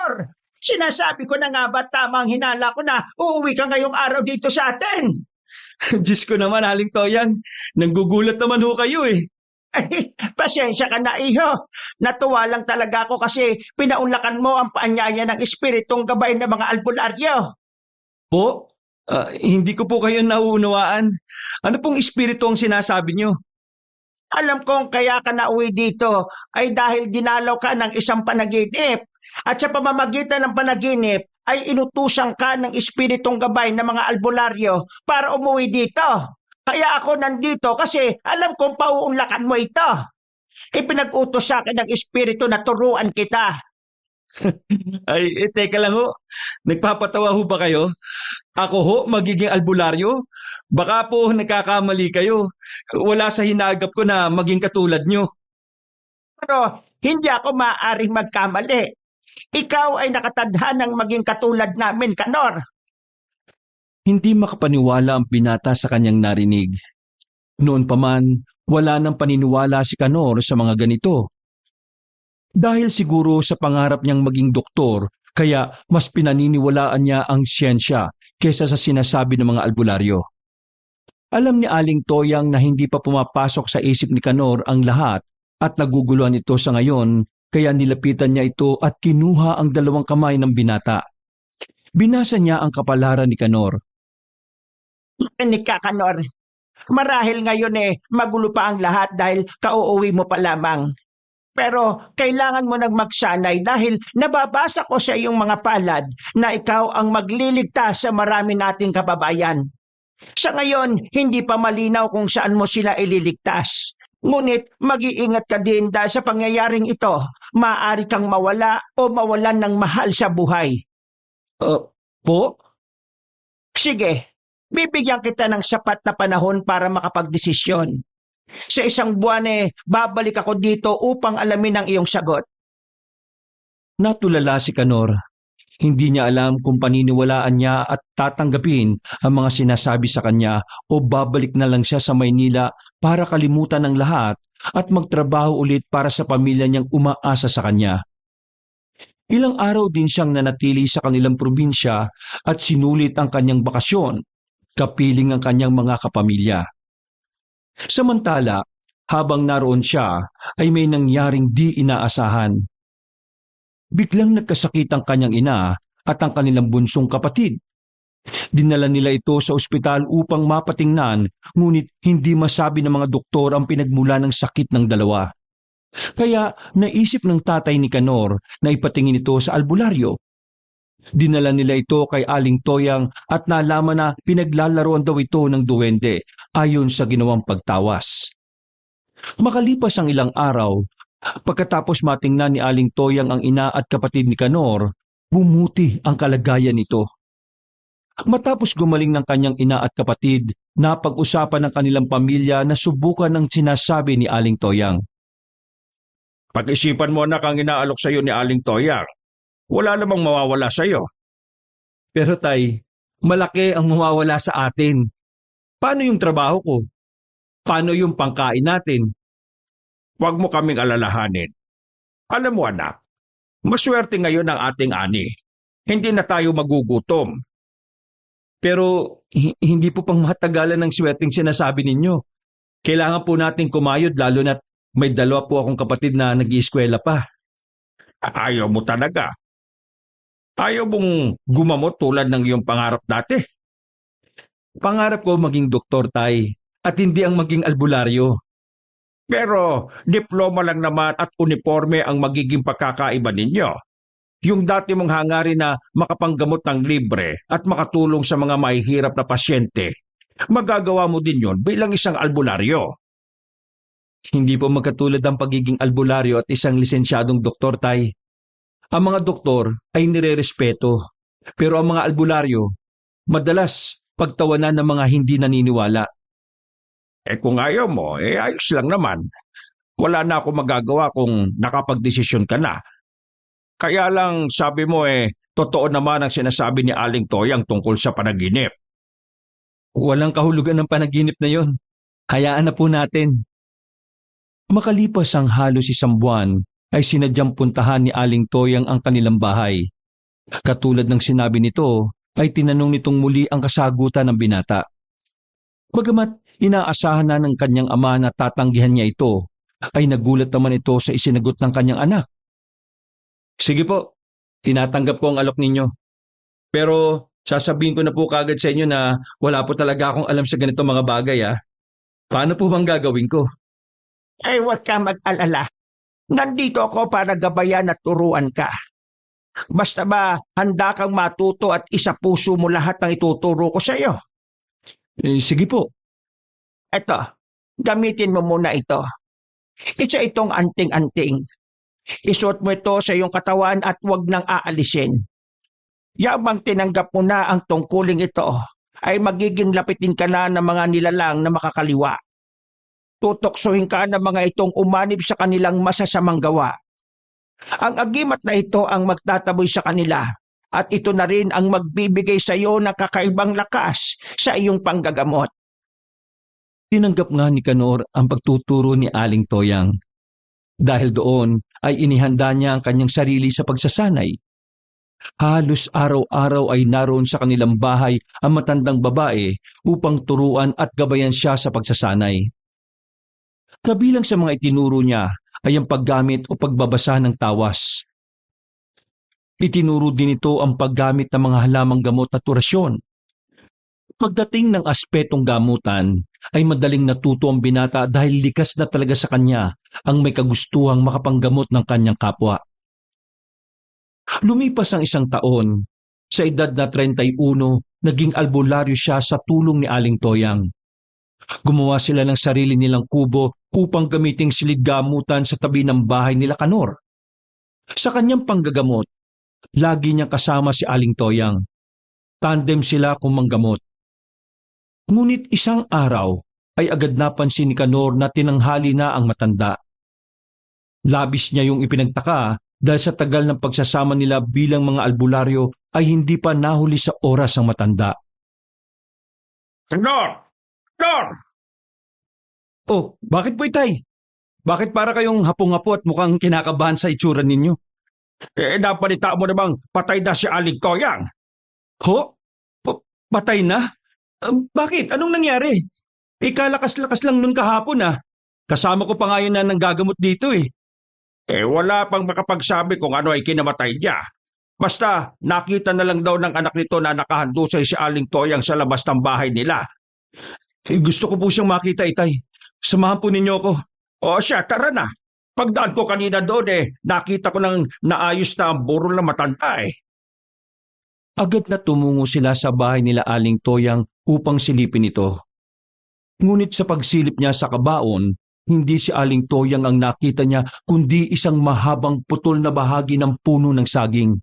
Kanor, sinasabi ko na nga ba tamang hinala ko na uuwi ka ngayong araw dito sa atin? Diyos ko naman, Aling Toyang. Nanggugulat naman ho kayo eh. Ay, pasensya ka na iho. Natuwa lang talaga ako kasi pinaunlakan mo ang paanyaya ng espiritong gabay ng mga albularyo. Po? Hindi ko po kayo nauunawaan. Ano pong espiritu ang sinasabi nyo? Alam kong kaya ka nauwi dito ay dahil dinalaw ka ng isang panaginip. At sa pamamagitan ng panaginip ay inutusan ka ng espiritong gabay ng mga albularyo para umuwi dito. Kaya ako nandito kasi alam kong pauunlakan mo ito. Ipinag-utos sa akin ng espiritu na turuan kita. Ay, teka lang ho. Nagpapatawa ho ba kayo? Ako ho, magiging albularyo? Baka po nagkakamali kayo. Wala sa hinagap ko na maging katulad nyo. Pero hindi ako maaaring magkamali. Ikaw ay nakatadhanang maging katulad namin, Kanor. Hindi makapaniwala ang binata sa kanyang narinig. Noon pa man, wala nang paniniwala si Kanor sa mga ganito. Dahil siguro sa pangarap niyang maging doktor, kaya mas pinaniniwalaan niya ang siyensya kesa sa sinasabi ng mga albularyo. Alam ni Aling Toyang na hindi pa pumapasok sa isip ni Kanor ang lahat at naguguluhan ito sa ngayon, kaya nilapitan niya ito at kinuha ang dalawang kamay ng binata. Binasa niya ang kapalaran ni Kanor. Makinig ka, Kanor. Marahil ngayon magulo pa ang lahat dahil kauuwi mo pa lamang. Pero kailangan mo nang magsanay dahil nababasa ko sa iyong mga palad na ikaw ang magliligtas sa marami nating kababayan. Sa ngayon, hindi pa malinaw kung saan mo sila ililigtas. Ngunit mag-iingat ka din dahil sa pangyayaring ito, maaari kang mawala o mawalan ng mahal sa buhay. Po? Sige, bibigyan kita ng sapat na panahon para makapagdesisyon. Sa isang buwan babalik ako dito upang alamin ang iyong sagot. Natulala si Kanor. Hindi niya alam kung paniniwalaan niya at tatanggapin ang mga sinasabi sa kanya o babalik na lang siya sa Maynila para kalimutan ang lahat at magtrabaho ulit para sa pamilya niyang umaasa sa kanya. Ilang araw din siyang nanatili sa kanilang probinsya at sinulit ang kanyang bakasyon, kapiling ang kanyang mga kapamilya. Samantala, habang naroon siya, ay may nangyaring di inaasahan. Biglang nagkasakit ang kanyang ina at ang kanilang bunsong kapatid. Dinala nila ito sa ospital upang mapatingnan, ngunit hindi masabi ng mga doktor ang pinagmula ng sakit ng dalawa. Kaya naisip ng tatay ni Kanor na ipatingin ito sa albularyo. Dinala nila ito kay Aling Toyang at nalaman na pinaglalaroan daw ito ng duwende ayon sa ginawang pagtawas. Makalipas ang ilang araw, pagkatapos matingnan ni Aling Toyang ang ina at kapatid ni Kanor, bumuti ang kalagayan nito. Matapos gumaling ng kanyang ina at kapatid, napag-usapan ng kanilang pamilya na subukan ng sinasabi ni Aling Toyang. Pag-isipan mo na kang inaalok sa iyo ni Aling Toyang. Wala namang mawawala sa iyo. Pero tay, malaki ang mawawala sa atin. Paano yung trabaho ko? Paano yung pangkain natin? Huwag mo kaming alalahanin. Alam mo anak, maswerte ngayon ang ating ani. Hindi na tayo magugutom. Pero hindi po pang matagalan ng swerteng sinasabi ninyo. Kailangan po nating kumayod lalo na't may dalawa po akong kapatid na nag-ieskwela pa. Ayaw mo talaga. Ayaw mong gumamot tulad ng iyong pangarap dati. Pangarap ko maging doktor, tay, at hindi ang maging albularyo. Pero diploma lang naman at uniforme ang magiging pagkakaiba ninyo. Yung dati mong hangarin na makapanggamot ng libre at makatulong sa mga mahihirap na pasyente, magagawa mo din yon bilang isang albularyo. Hindi po magkatulad ang pagiging albularyo at isang lisensyadong doktor, tay. Ang mga doktor ay nirerespeto, pero ang mga albularyo, madalas pagtawanan ng mga hindi naniniwala. Kung ayaw mo, ayos lang naman. Wala na ako magagawa kung nakapagdesisyon ka na. Kaya lang sabi mo totoo naman ang sinasabi ni Aling Toyang tungkol sa panaginip. Walang kahulugan ng panaginip na yon. Hayaan na po natin. Makalipas ang halos isang buwan, ay sinadyang puntahan ni Aling Toyang ang kanilang bahay. Katulad ng sinabi nito, ay tinanong nitong muli ang kasagutan ng binata. Bagamat inaasahan na ng kanyang ama na tatanggihan niya ito, ay nagulat naman ito sa isinagot ng kanyang anak. Sige po, tinatanggap ko ang alok ninyo. Pero sasabihin ko na po kagad sa inyo na wala po talaga akong alam sa ganitong mga bagay Paano po bang gagawin ko? Huwag kang mag-alala. Nandito ako para gabayan at turuan ka. Basta ba handa kang matuto at isa puso mo lahat ng ituturo ko sa iyo? Sige po. Eto, gamitin mo muna ito. Isa itong anting-anting. Isuot mo ito sa iyong katawan at huwag nang aalisin. Yabang tinanggap mo na ang tungkuling ito, ay magiging lapitin ka na ng mga nilalang na makakaliwa. Tutoksohin ka ng mga itong umanib sa kanilang masasamang gawa. Ang agimat na ito ang magtataboy sa kanila at ito na rin ang magbibigay sa iyo ng kakaibang lakas sa iyong panggagamot. Tinanggap nga ni Kanor ang pagtuturo ni Aling Toyang. Dahil doon ay inihanda niya ang kanyang sarili sa pagsasanay. Halos araw-araw ay naroon sa kanilang bahay ang matandang babae upang turuan at gabayan siya sa pagsasanay. Kabilang sa mga itinuro niya ay ang paggamit o pagbabasa ng tawas. Itinuro din ito ang paggamit ng mga halamang gamot at orasyon. Pagdating ng aspetong gamutan, ay madaling natuto ang binata dahil likas na talaga sa kanya ang may kagustuhang makapanggamot ng kanyang kapwa. Lumipas ang isang taon, sa edad na 31, naging albularyo siya sa tulong ni Aling Toyang. Gumawa sila ng sarili nilang kubo upang gamiting silid-gamutan sa tabi ng bahay nila Kanor. Sa kanyang panggagamot, lagi niyang kasama si Aling Toyang. Tandem sila kung manggamot. Ngunit isang araw ay agad napansin ni Kanor na tinanghali na ang matanda. Labis niya yung ipinagtaka dahil sa tagal ng pagsasama nila bilang mga albularyo ay hindi pa nahuli sa oras ang matanda. Kanor! Kanor! Oh, bakit po itay? Bakit para kayong hapong-hapo at mukhang kinakabahan sa itsura ninyo? Nabalita mo namang patay na si Aling Toyang. Ho? Patay na? Bakit? Anong nangyari? Kalakas-lakas lang nun kahapon Kasama ko pa nga yun na nanggagamot dito Wala pang makapagsabi kung ano ay kinamatay niya. Basta nakita na lang daw ng anak nito na nakahandusay si Aling Toyang sa labas ng bahay nila. Gusto ko po siyang makita, itay. Samahan po ninyo ako. O siya, tara na. Pagdaan ko kanina doon nakita ko nang naayos na ang burol na matanda Agad na tumungo sila sa bahay nila Aling Toyang upang silipin ito. Ngunit sa pagsilip niya sa kabaon, hindi si Aling Toyang ang nakita niya kundi isang mahabang putol na bahagi ng puno ng saging.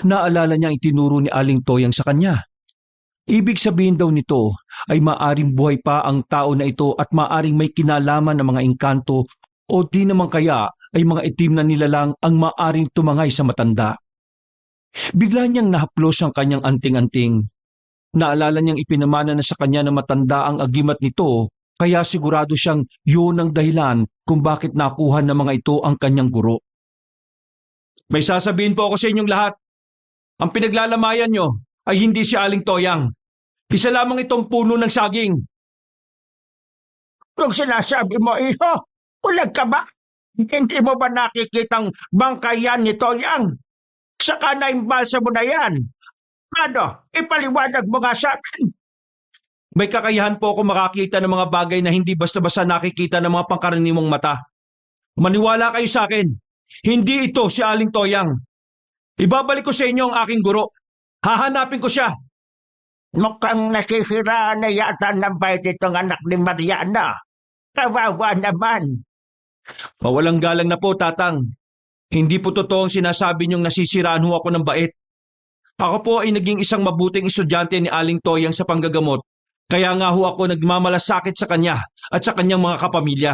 Naalala niya ang itinuro ni Aling Toyang sa kanya. Ibig sabihin daw nito ay maaring buhay pa ang tao na ito at maaring may kinalaman ng mga engkanto o di naman kaya ay mga itim na nilalang ang maaring tumangay sa matanda. Bigla niyang nahaplos ang kanyang anting-anting. Naalala niyang ipinamana na sa kanya ng matanda ang agimat nito, kaya sigurado siyang yun ang dahilan kung bakit nakuha ng mga ito ang kanyang guro. May sasabihin po ako sa inyong lahat. Ang pinaglalamayan niyo ay hindi si Aling Toyang. Isa lamang itong puno ng saging. Kung sinasabi mo, iho, ulag ka ba? Hindi mo ba nakikitang bangkayan ni Toyang? Saka na imbalsa mo na yan. Ano, ipaliwanag mo nga sa akin. May kakayahan po ako makakita ng mga bagay na hindi basta-basta nakikita ng mga pangkaraniwang mata. Maniwala kayo sa akin. Hindi ito si Aling Toyang. Ibabalik ko sa inyo ang aking guro. Hahanapin ko siya. Mukhang nakihiraan na yata ng bayad itong anak ni Mariana. Kawawa naman. Mawalang galang na po, Tatang. Hindi po totoo ang sinasabi niyong nasisiraan ho ako ng bait. Ako po ay naging isang mabuting estudyante ni Aling Toyang sa panggagamot. Kaya nga ho ako nagmamalasakit sa kanya at sa kanyang mga kapamilya.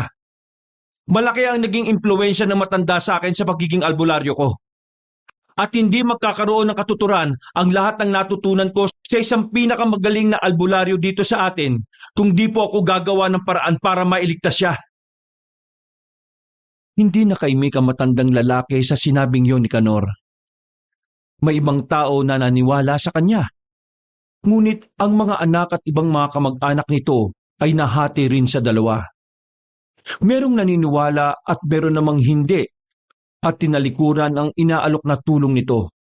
Malaki ang naging impluwensya ng matanda sa akin sa pagiging albularyo ko. At hindi magkakaroon ng katuturan ang lahat ng natutunan ko sa isang pinakamagaling na albularyo dito sa atin kung di po ako gagawa ng paraan para mailigtas siya. Hindi nakaimik ang matandang lalaki sa sinabing yon ni Kanor. may ibang tao na naniwala sa kanya. Ngunit ang mga anak at ibang mga kamag-anak nito ay nahati rin sa dalawa. Merong naniniwala at meron namang hindi at tinalikuran ang inaalok na tulong nito.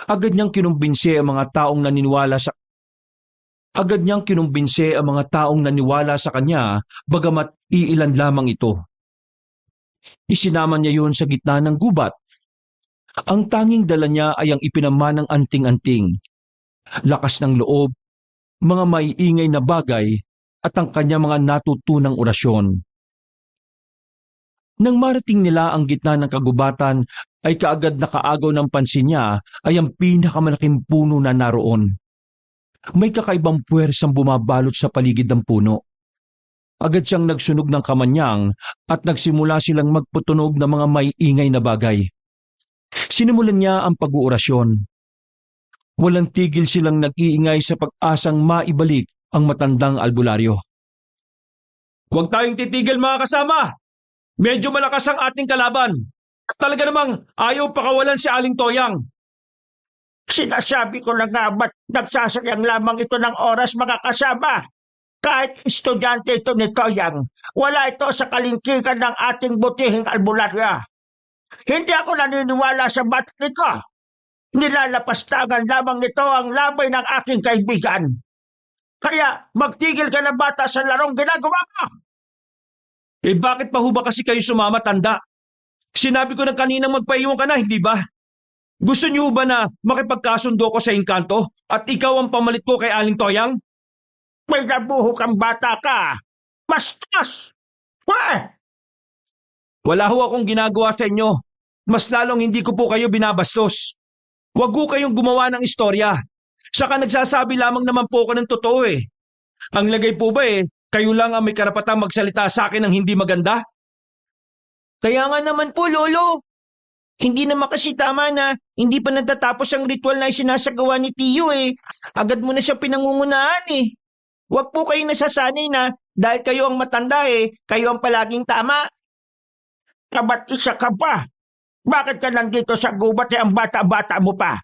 Agad niyang kinumbinse ang mga taong naniwala sa kanya, bagamat iilan lamang ito. Isinama niya yun sa gitna ng gubat. Ang tanging dala niya ay ang ipinamanang anting-anting, lakas ng loob, mga maiingay na bagay at ang kanya mga natutunang orasyon. Nang marating nila ang gitna ng kagubatan, ay kaagad nakaagaw ng pansin niya ay ang pinakamalaking puno na naroon. May kakaibang puwersang bumabalot sa paligid ng puno. Agad siyang nagsunog ng kamanyang at nagsimula silang magputunog ng mga maiingay na bagay. Sinimulan niya ang pag-uorasyon. Walang tigil silang nag-iingay sa pag-asang maibalik ang matandang albularyo. Huwag tayong titigil mga kasama! Medyo malakas ang ating kalaban. Talaga namang ayaw pakawalan si Aling Toyang. Sinasabi ko na nga ba't nagsasayang lamang ito ng oras mga kasama? Kahit estudyante ito ni Toyang, wala ito sa kalingkingan ng ating butihing albularyo. Hindi ako naniniwala sa bata nito. Nilalapastangan lamang nito ang labay ng aking kaibigan. Kaya magtigil ka na bata sa larong ginagawa mo. Bakit pa ho ba kasi kayo sumama, tanda? Sinabi ko na kaninang magpaiwan ka na, hindi ba? Gusto niyo ba na makipagkasundo ko sa Engkanto at ikaw ang pamalit ko kay Aling Toyang? May nabuho kang bata ka. Bastos! Wala ho akong ginagawa sa inyo. Mas lalong hindi ko po kayo binabastos. Huwag ho kayong gumawa ng istorya. Saka nagsasabi lamang naman po ako ng totoo eh. Ang lagay po ba kayo lang ang may karapatang magsalita sa akin ng hindi maganda? Kaya nga naman po, Lolo. Hindi naman kasi tama na hindi pa natatapos ang ritual na isinasagawa ni Tiyo eh. Agad mo na siya pinangungunahan eh. Huwag po kayo nasasanay na dahil kayo ang matanda kayo ang palaging tama. Kabat isa ka pa. Bakit ka nandito sa gubat ang bata-bata mo pa?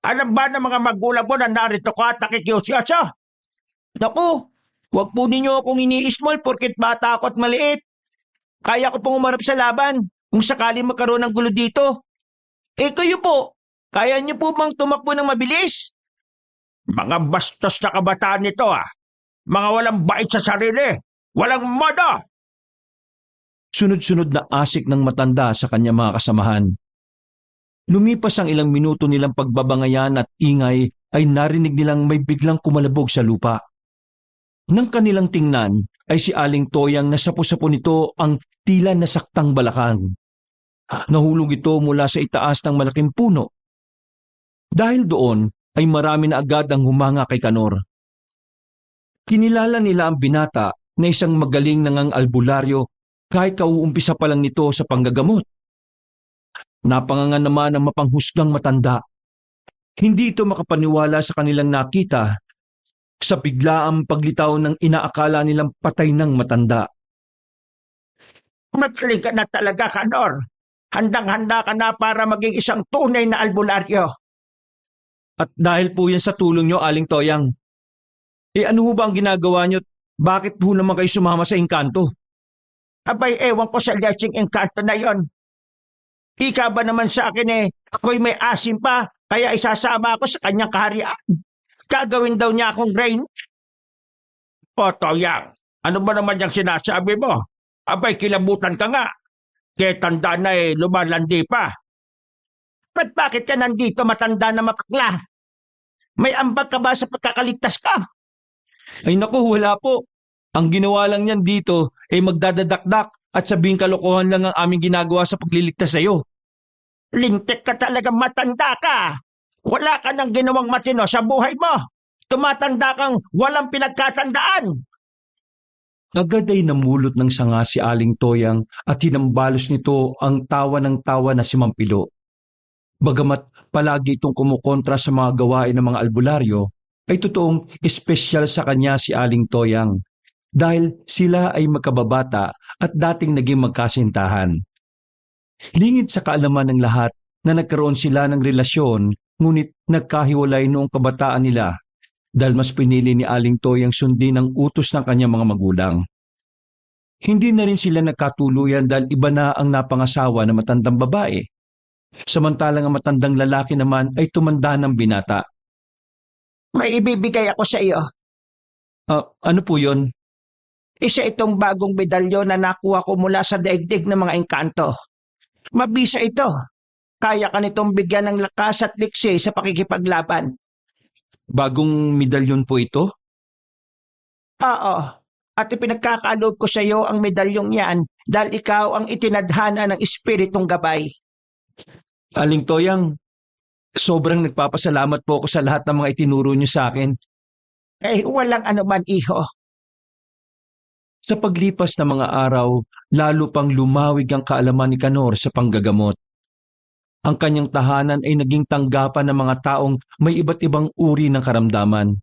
Alam ba ng mga magulang mo na narito ka at nakikiusyoso? Naku, huwag po ninyo akong ini-small porket bata ako at maliit. Kaya ko pong umarap sa laban kung sakali magkaroon ng gulo dito. Kayo po, kaya niyo po bang tumakbo ng mabilis? Mga bastos na kabataan nito Mga walang bait sa sarili. Walang modo. Sunod-sunod na asik ng matanda sa kanyang mga kasamahan. Lumipas ang ilang minuto nilang pagbabangayan at ingay ay narinig nilang may biglang kumalabog sa lupa. Nang kanilang tingnan ay si Aling Toyang na sapo-sapo nito ang tila nasaktang balakang. Nahulog ito mula sa itaas ng malaking puno. Dahil doon ay marami na agad ang humanga kay Kanor. Kinilala nila ang binata na isang magaling nangang albularyo kahit kauumpisa pa lang nito sa panggagamot. Napangangan naman ang mapanghusgang matanda. Hindi ito makapaniwala sa kanilang nakita sa biglaang paglitaw ng inaakala nilang patay ng matanda. Magaling ka na talaga, Kanor. Handang-handa ka na para maging isang tunay na albularyo. At dahil po yan sa tulong nyo, Aling Toyang. Ano ho ba ang ginagawa nyo? Bakit ho naman kayo sumama sa Engkanto? Abay, ewan ko sa lecheng Engkanto na yon. Ika ba naman sa akin ako'y may asim pa, kaya isasama ako sa kanyang kaharian. Gagawin daw niya akong rain. O Toyang, ano ba naman yung sinasabi mo? Abay, kilabutan ka nga. Kaya tanda na lumalandi pa. Bakit ka nandito matanda na mapakla? May ambag ka ba sa pagkakaligtas ka? Ay naku, wala po. Ang ginawa lang niyan dito ay magdadadakdak at sabing kalokohan lang ang aming ginagawa sa pagliligtas sa iyo. Lintik ka talaga, matanda ka. Wala ka nang ginawang matino sa buhay mo. Tumatanda kang walang pinagkatandaan. Agad ay namulot ng sanga si Aling Toyang at hinambalos nito ang tawa ng tawa na si Mampilo. Bagamat palagi itong kumukontra sa mga gawain ng mga albularyo, ay totoong espesyal sa kanya si Aling Toyang dahil sila ay magkababata at dating naging magkasintahan. Lingid sa kaalaman ng lahat na nagkaroon sila ng relasyon ngunit nagkahiwalay noong kabataan nila dahil mas pinili ni Aling Toyang sundin ang utos ng kanyang mga magulang. Hindi na rin sila nagkatuluyan dahil iba na ang napangasawa na matandang babae. Samantalang ang matandang lalaki naman ay tumanda ng binata. May ibibigay ako sa iyo. Ano po yon? Isa itong bagong medalyon na nakuha ko mula sa daigdig ng mga engkanto. Mabisa ito. Kaya ka nitong bigyan ng lakas at liksi sa pakikipaglaban. Bagong medalyon po ito? Oo. At ipinagkakaloob ko sa iyo ang medalyong yan dahil ikaw ang itinadhana ng espiritong gabay. Aling Toyang, sobrang nagpapasalamat po ako sa lahat ng mga itinuro niyo sa akin. Walang anuman, iho. Sa paglipas ng mga araw, lalo pang lumawig ang kaalaman ni Canor sa panggagamot. Ang kanyang tahanan ay naging tanggapan ng mga taong may iba't ibang uri ng karamdaman.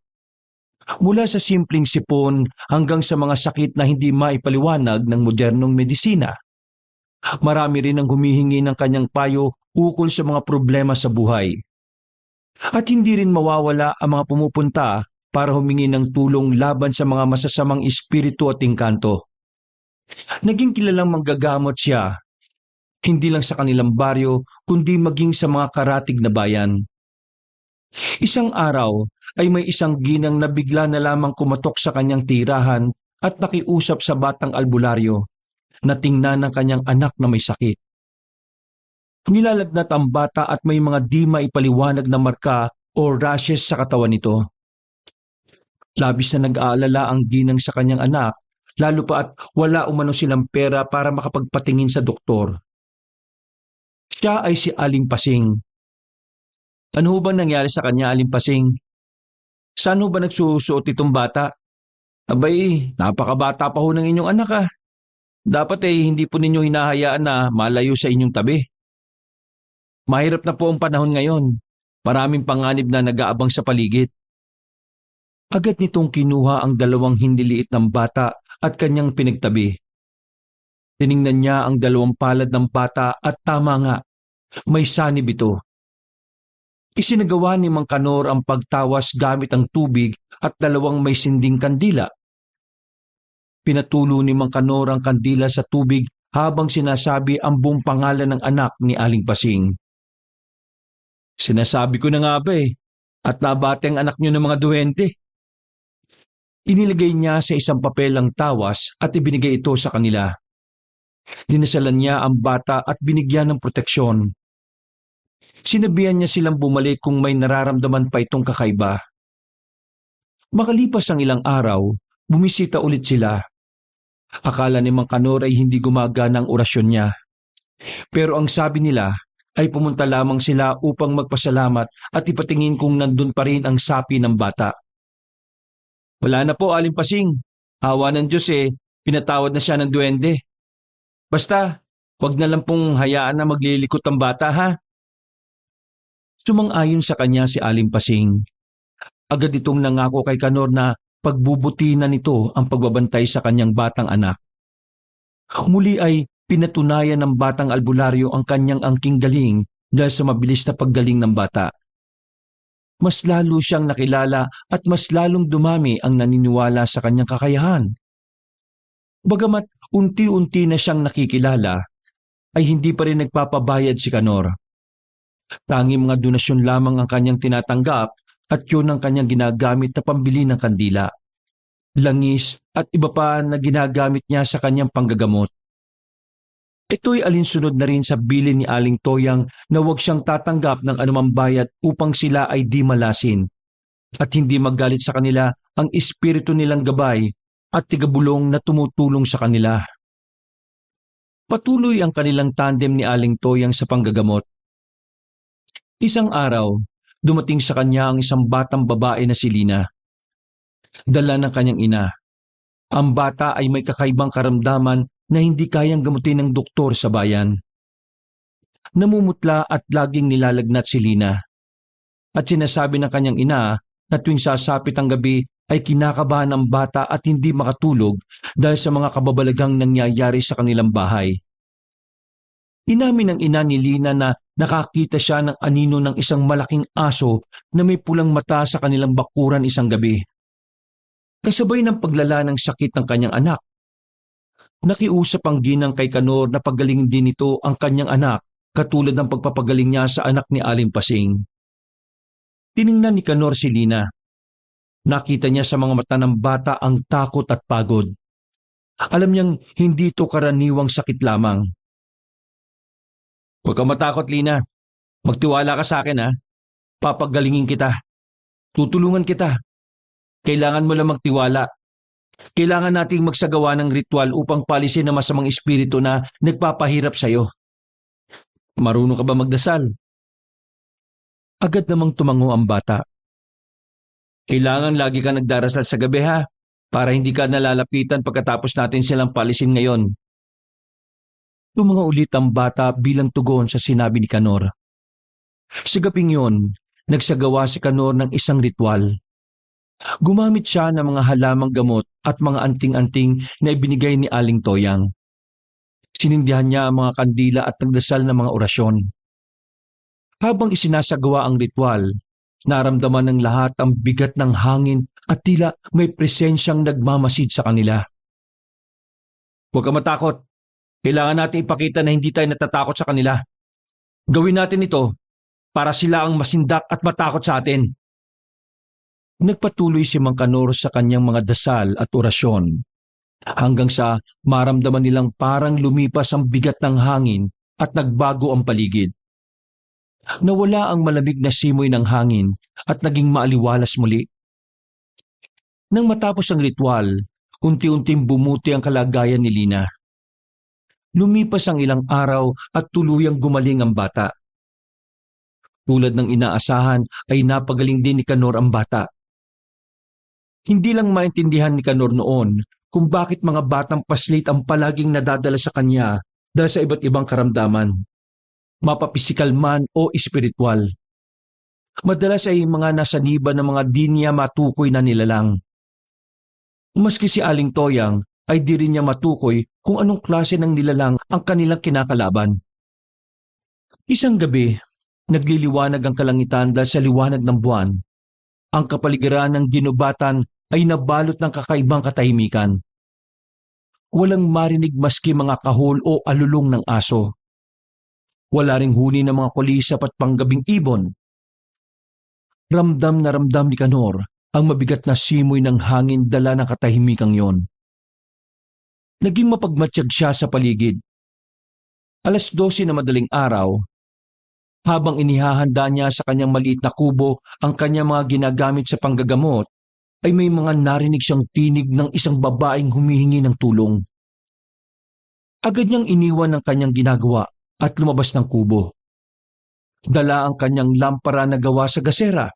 Mula sa simpleng sipon hanggang sa mga sakit na hindi maipaliwanag ng modernong medisina. Marami rin ang humihingi ng kanyang payo ukol sa mga problema sa buhay. At hindi rin mawawala ang mga pumupunta para humingi ng tulong laban sa mga masasamang espiritu at engkanto. Naging kilalang manggagamot siya, hindi lang sa kanilang baryo kundi maging sa mga karatig na bayan. Isang araw ay may isang ginang na bigla na lamang kumatok sa kanyang tirahan at nakiusap sa batang albularyo na tingnan ng kanyang anak na may sakit. Nilalagnat ang bata at may mga di maipaliwanag na marka o rashes sa katawan nito. Labis na nag-aalala ang ginang sa kanyang anak, lalo pa at wala umano silang pera para makapagpatingin sa doktor. Siya ay si Aling Pasing. Ano ba nangyari sa kanya, Aling Pasing? Saan ba nagsusuot itong bata? Abay, napakabata pa ho ng inyong anak . Dapat hindi po ninyo hinahayaan na malayo sa inyong tabi. Mahirap na po ang panahon ngayon. Maraming panganib na nag-aabang sa paligid. Agad nitong kinuha ang dalawang hindiliit ng bata at kanyang pinagtabi. Tiningnan niya ang dalawang palad ng bata at tama nga, may sanib ito. Isinagawa ni Mang Canor ang pagtawas gamit ang tubig at dalawang may sinding kandila. Pinatulo ni Mang Canor ang kandila sa tubig habang sinasabi ang buong pangalan ng anak ni Aling Pasing. Sinasabi ko na nga ba at nabate ang anak niyo ng mga duwende. Inilagay niya sa isang papel ang tawas at ibinigay ito sa kanila. Dinasalan niya ang bata at binigyan ng proteksyon. Sinabihan niya silang bumalik kung may nararamdaman pa itong kakaiba. Makalipas ang ilang araw, bumisita ulit sila. Akala ni Mang Canor ay hindi gumagana ang orasyon niya. Pero ang sabi nila ay pumunta lamang sila upang magpasalamat at ipatingin kung nandun pa rin ang sapi ng bata. Wala na po, Aling Pasing. Awa ng Diyos pinatawad na siya ng duwende. Basta, wag na lang pong hayaan na maglilikot ang bata Sumang-ayon sa kanya si Aling Pasing. Agad itong nangako kay Canor na pagbubuti na nito ang pagbabantay sa kanyang batang anak. Muli ay pinatunayan ng batang albularyo ang kanyang angking galing dahil sa mabilis na paggaling ng bata. Mas lalo siyang nakilala at mas lalong dumami ang naniniwala sa kanyang kakayahan. Bagamat unti-unti na siyang nakikilala, ay hindi pa rin nagpapabayad si Canor. Tanging mga donasyon lamang ang kanyang tinatanggap at yun ang kanyang ginagamit na pambili ng kandila, langis at iba pa na ginagamit niya sa kanyang panggagamot. Ito'y alinsunod na rin sa bilin ni Aling Toyang na huwag siyang tatanggap ng anumang bayad upang sila ay di malasin at hindi magalit sa kanila ang espiritu nilang gabay at tigabulong na tumutulong sa kanila. Patuloy ang kanilang tandem ni Aling Toyang sa panggagamot. Isang araw, dumating sa kanya ang isang batang babae na si Lina. Dala ng kanyang ina. Ang bata ay may kakaibang karamdaman na hindi kayang gamutin ng doktor sa bayan. Namumutla at laging nilalagnat si Lina. At sinasabi ng kanyang ina na tuwing sasapit ang gabi ay kinakabahan ang bata at hindi makatulog dahil sa mga kababalagang nangyayari sa kanilang bahay. Inamin ng ina ni Lina na nakakita siya ng anino ng isang malaking aso na may pulang mata sa kanilang bakuran isang gabi. Kasabay ng paglala ng sakit ng kanyang anak. Nakiusap ang ginang kay Kanor na pagalingin din nito ang kanyang anak katulad ng pagpapagaling niya sa anak ni Aling Pasing. Tiningnan ni Kanor si Lina. Nakita niya sa mga mata ng bata ang takot at pagod. Alam niyang hindi ito karaniwang sakit lamang. Huwag kang matakot, Lina. Magtiwala ka sa akin, ha? Papagalingin kita. Tutulungan kita. Kailangan mo lang magtiwala. Kailangan nating magsagawa ng ritual upang palisin ang masamang espiritu na nagpapahirap sa'yo. Marunong ka ba magdasal? Agad namang tumango ang bata. Kailangan lagi ka nagdarasal sa gabi, ha? Para hindi ka nalalapitan pagkatapos natin silang palisin ngayon. Tumango ulit ang bata bilang tugon sa sinabi ni Kanor. Sa gabing yon, nagsagawa si Kanor ng isang ritual. Gumamit siya ng mga halamang gamot at mga anting-anting na ibinigay ni Aling Toyang. Sinindihan niya ang mga kandila at nagdasal ng mga orasyon. Habang isinasagawa ang ritual, naramdaman ng lahat ang bigat ng hangin at tila may presensyang nagmamasid sa kanila. Huwag ka matakot. Kailangan natin ipakita na hindi tayo natatakot sa kanila. Gawin natin ito para sila ang masindak at matakot sa atin. Nagpatuloy si Mang Kanor sa kanyang mga dasal at orasyon hanggang sa maramdaman nilang parang lumipas ang bigat ng hangin at nagbago ang paligid. Nawala ang malamig na simoy ng hangin at naging maaliwalas muli. Nang matapos ang ritual, unti-unting bumuti ang kalagayan ni Lina. Lumipas ang ilang araw at tuluyang gumaling ang bata. Tulad ng inaasahan ay napagaling din ni Kanor ang bata. Hindi lang maintindihan ni Kanor noon kung bakit mga batang paslit ang palaging nadadala sa kanya dahil sa iba't ibang karamdaman, mapapisikal man o espiritual. Madalas ay mga nasaniba ng mga di niya matukoy na nilalang. Maski si Aling Toyang ay di rin niya matukoy kung anong klase ng nilalang ang kanilang kinakalaban. Isang gabi, nagliliwanag ang kalangitan dahil sa liwanag ng buwan. Ang kapaligiran ng ginubatan ay nabalot ng kakaibang katahimikan. Walang marinig maski mga kahol o alulong ng aso. Wala ring huni ng mga kulisap at panggabing ibon. Ramdam na ramdam ni Kanor ang mabigat na simoy ng hangin dala ng katahimikang yon. Naging mapagmatsyag siya sa paligid. 12:00 na madaling araw, habang inihahanda niya sa kanyang maliit na kubo ang kanyang mga ginagamit sa panggagamot, ay may mga narinig siyang tinig ng isang babaeng humihingi ng tulong. Agad niyang iniwan ang kanyang ginagawa at lumabas ng kubo. Dala ang kanyang lampara na gawa sa gasera.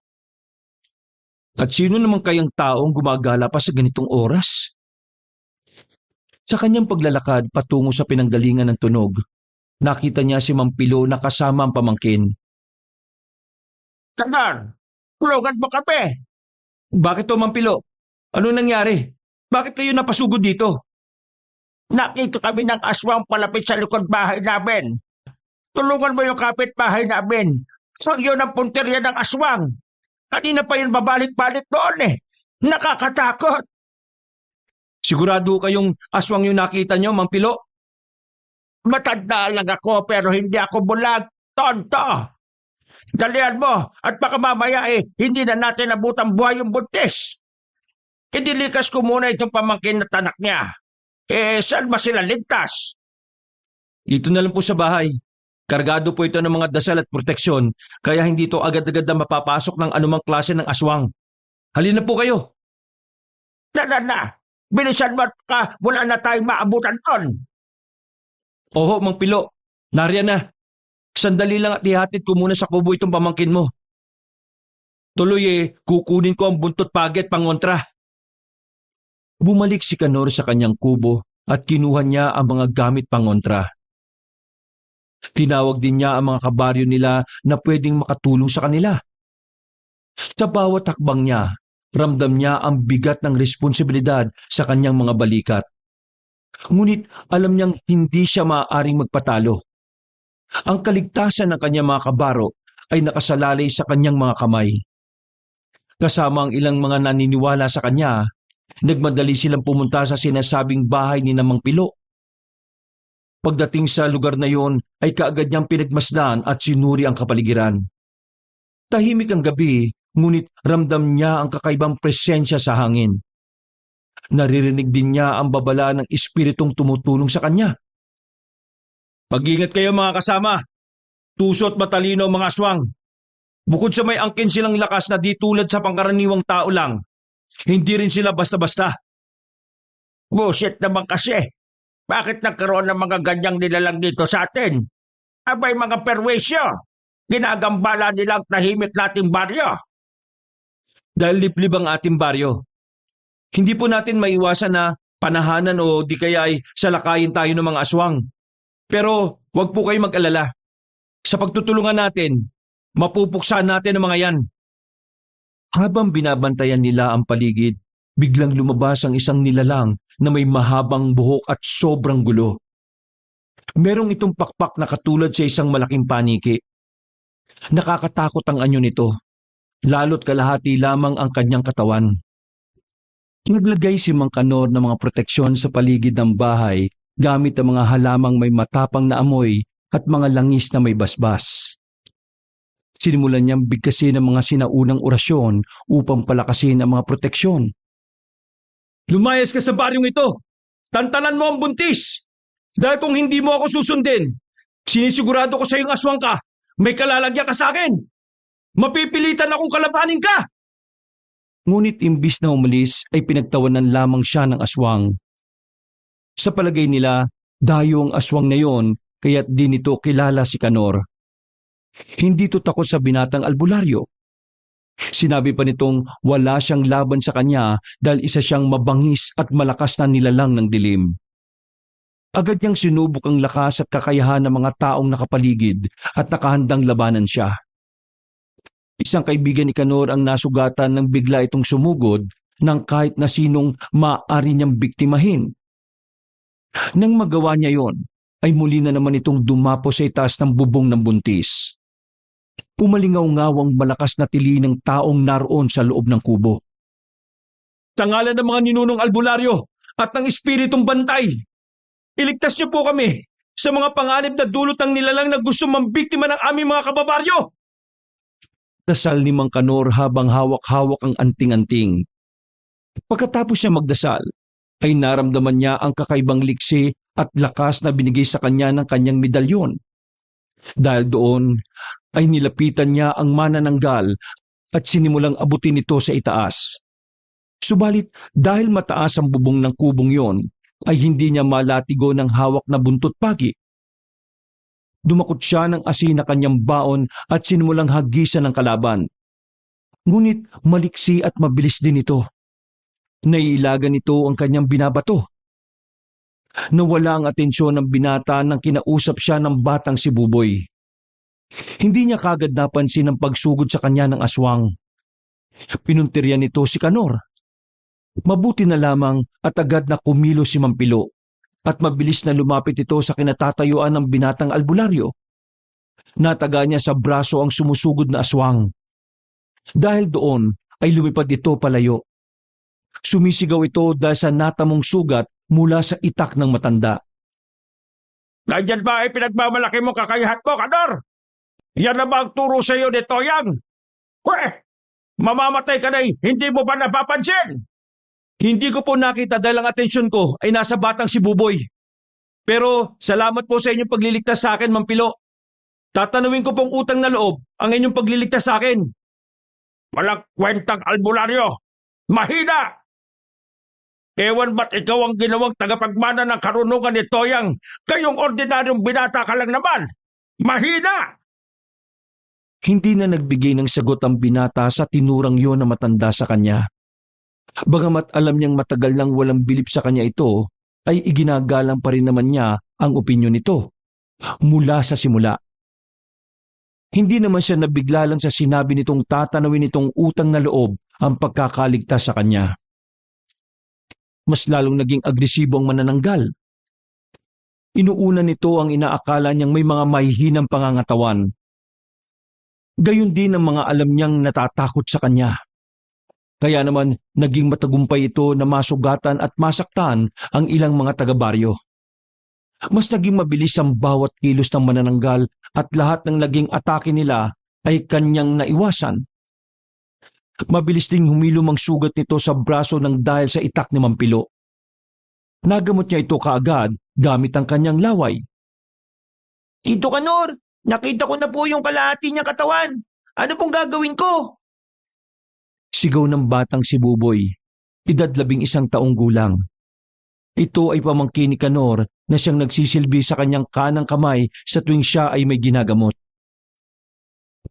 At sino naman kayang taong gumagala pa sa ganitong oras? Sa kanyang paglalakad patungo sa pinanggalingan ng tunog, nakita niya si Mampilo na kasama ang pamangkin. Kanor, tulungan mo kami. Bakit to, Mampilo? Ano nangyari? Bakit kayo napasugod dito? Nakita kami ng aswang palapit sa likod bahay namin. Tulungan mo yung kapitbahay namin. So yun ang punteriya ng aswang. Kanina pa yun babalik-balik doon eh. Nakakatakot. Sigurado kayong aswang yung nakita nyo, Mampilo? Matanda lang ako pero hindi ako bulag. Tonto. Dalian mo at baka mamaya hindi na natin nabutang buhay yung buntis. Idilikas ko muna itong pamangkin na tanak niya. Saan ba sila ligtas? Dito na lang po sa bahay. Kargado po ito ng mga dasal at proteksyon, kaya hindi ito agad-agad na mapapasok ng anumang klase ng aswang. Halina po kayo. Na. Bilisan mo at wala na tayong maabutan doon. Oho, Mampilo. Nariyan na. Sandali lang at ihatid ko muna sa kubo itong pamangkin mo. Tuloy kukunin ko ang buntot pagi at pangontra. Bumalik si Kanor sa kanyang kubo at kinuha niya ang mga gamit pangontra. Tinawag din niya ang mga kabaryo nila na pwedeng makatulong sa kanila. Sa bawat hakbang niya, ramdam niya ang bigat ng responsibilidad sa kanyang mga balikat. Ngunit alam niyang hindi siya maaaring magpatalo. Ang kaligtasan ng kanyang mga kabaro ay nakasalalay sa kanyang mga kamay. Kasama ang ilang mga naniniwala sa kanya, nagmadali silang pumunta sa sinasabing bahay ni Namang Pilo. Pagdating sa lugar na yon ay kaagad niyang pinagmasdan at sinuri ang kapaligiran. Tahimik ang gabi, ngunit ramdam niya ang kakaibang presensya sa hangin. Naririnig din niya ang babala ng espiritong tumutulong sa kanya. Mag-ingat kayo mga kasama. Tuso at matalino ang mga aswang. Bukod sa may angkin silang lakas na di tulad sa pangkaraniwang tao lang, hindi rin sila basta-basta. Bullshit naman kasi. Bakit nagkaroon ng mga ganyang nilalang dito sa atin? Abay mga perwisyo. Ginagambala nilang tahimik nating baryo. Dahil liblib ang ating baryo, hindi po natin maiwasan na panahanan o di kaya ay salakayin tayo ng mga aswang. Pero huwag po kayo mag-alala. Sa pagtutulungan natin, mapupuksan natin ang mga yan. Habang binabantayan nila ang paligid, biglang lumabas ang isang nilalang na may mahabang buhok at sobrang gulo. Merong itong pakpak na katulad sa isang malaking paniki. Nakakatakot ang anyo nito, lalo't kalahati lamang ang kanyang katawan. Naglagay si Mang Kanor ng mga proteksyon sa paligid ng bahay gamit ang mga halamang may matapang na amoy at mga langis na may basbas. Sinimulan niyang bigkasin ang mga sinaunang orasyon upang palakasin ang mga proteksyon. Lumayas ka sa baryong ito. Tantanan mo ang buntis. Dahil kung hindi mo ako susundin, sinisigurado ko sa iyong aswang ka, may kalalagyan ka sa akin. Mapipilitan akong kalabanin ka. Ngunit imbis na umalis ay pinagtawanan lamang siya ng aswang. Sa palagay nila, dayo ang aswang na yon kaya't di nito kilala si Kanor. Hindi to takot sa binatang albularyo. Sinabi pa nitong wala siyang laban sa kanya dahil isa siyang mabangis at malakas na nilalang ng dilim. Agad niyang sinubok ang lakas at kakayahan ng mga taong nakapaligid at nakahandang labanan siya. Isang kaibigan ni Kanor ang nasugatan nang bigla itong sumugod ng kahit na sinong maaari niyang biktimahin. Nang magawa niya yon, ay muli na naman itong dumapo sa itaas ng bubong ng buntis. Pumalingaw-ngawang malakas na tili ng taong naroon sa loob ng kubo. Sa ngalan ng mga ninunong albularyo at ng espiritong bantay, iligtas niyo po kami sa mga panganib na dulot ng nilalang na gusto mambiktima ng aming mga kababaryo. Dasal ni Mang Kanor habang hawak-hawak ang anting-anting. Pagkatapos siya magdasal, ay naramdaman niya ang kakaibang liksi at lakas na binigay sa kanya ng kanyang medalyon. Dahil doon, ay nilapitan niya ang manananggal at sinimulang abutin ito sa itaas. Subalit dahil mataas ang bubong ng kubong yon, ay hindi niya malatigo ng hawak na buntot pagi. Dumakot siya ng asin na kanyang baon at sinimulang hagisan ng kalaban. Ngunit maliksi at mabilis din ito. Naiilagan nito ang kanyang binabato. Nawala ang atensyon ng binata nang kinausap siya ng batang si Buboy. Hindi niya kagad napansin ang pagsugod sa kanya ng aswang. Pinuntiryan nito si Kanor. Mabuti na lamang at agad na kumilos si Mampilo at mabilis na lumapit ito sa kinatatayuan ng binatang albularyo. Nataga niya sa braso ang sumusugod na aswang. Dahil doon ay lumipad ito palayo. Sumisigaw ito dahil sa natamong sugat mula sa itak ng matanda. Ganyan ba ay pinagmamalaki mo kakayahan mo, Kanor? Yan na ba ang turo sa iyo ni Toyang? Mamamatay ka na hindi mo ba napapansin? Hindi ko po nakita dahil ang atensyon ko ay nasa batang si Buboy. Pero salamat po sa inyong pagliligtas sa akin, Mampilo. Tatanawin ko pong utang na loob ang inyong pagliligtas sa akin. Walang kwentang albularyo. Mahina! Ewan ba't ikaw ang ginawang tagapagmana ng karunungan ni Toyang? Kayong ordinaryong binata ka lang naman. Mahina! Hindi na nagbigay ng sagot ang binata sa tinurang yon na matanda sa kanya. Bagamat alam niyang matagal nang walang bilib sa kanya ito, ay iginagalang pa rin naman niya ang opinyon nito. Mula sa simula. Hindi naman siya nabigla lang sa sinabi nitong tatanawin nitong utang na loob ang pagkakaligtas sa kanya. Mas lalong naging agresibo ang manananggal. Inuuna nito ang inaakala niyang may mga mahihinang pangangatawan. Gayon din ang mga alam niyang natatakot sa kanya. Kaya naman naging matagumpay ito na masugatan at masaktan ang ilang mga taga-baryo. Mas naging mabilis ang bawat kilos ng manananggal at lahat ng naging atake nila ay kanyang naiwasan. Mabilis ding humilom ang sugat nito sa braso ng dahil sa itak ni Mampilo. Nagamot niya ito kaagad gamit ang kanyang laway. Tito Kanor, nakita ko na po yung kalahati niyang katawan. Ano pong gagawin ko? Sigaw ng batang si Buboy, edad 11 taong gulang. Ito ay pamangkin ni Kanor na siyang nagsisilbi sa kanyang kanang kamay sa tuwing siya ay may ginagamot.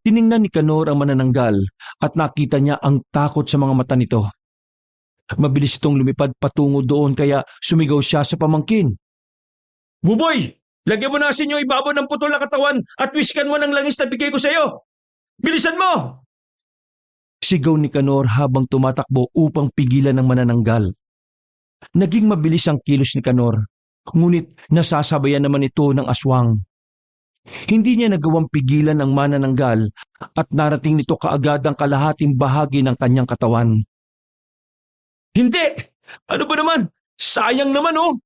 Tiningnan ni Kanor ang manananggal at nakita niya ang takot sa mga mata nito. Mabilis itong lumipad patungo doon kaya sumigaw siya sa pamangkin. Buboy! Lagyan mo na asin yung ibabaw ng putol na katawan at wiskan mo ng langis na bigay ko sa iyo! Bilisan mo! Sigaw ni Kanor habang tumatakbo upang pigilan ng manananggal. Naging mabilis ang kilos ni Kanor, ngunit nasasabayan naman ito ng aswang. Hindi niya nagawang pigilan ang manananggal at narating nito kaagad ang kalahating bahagi ng kanyang katawan. Hindi! Ano ba naman? Sayang naman oh!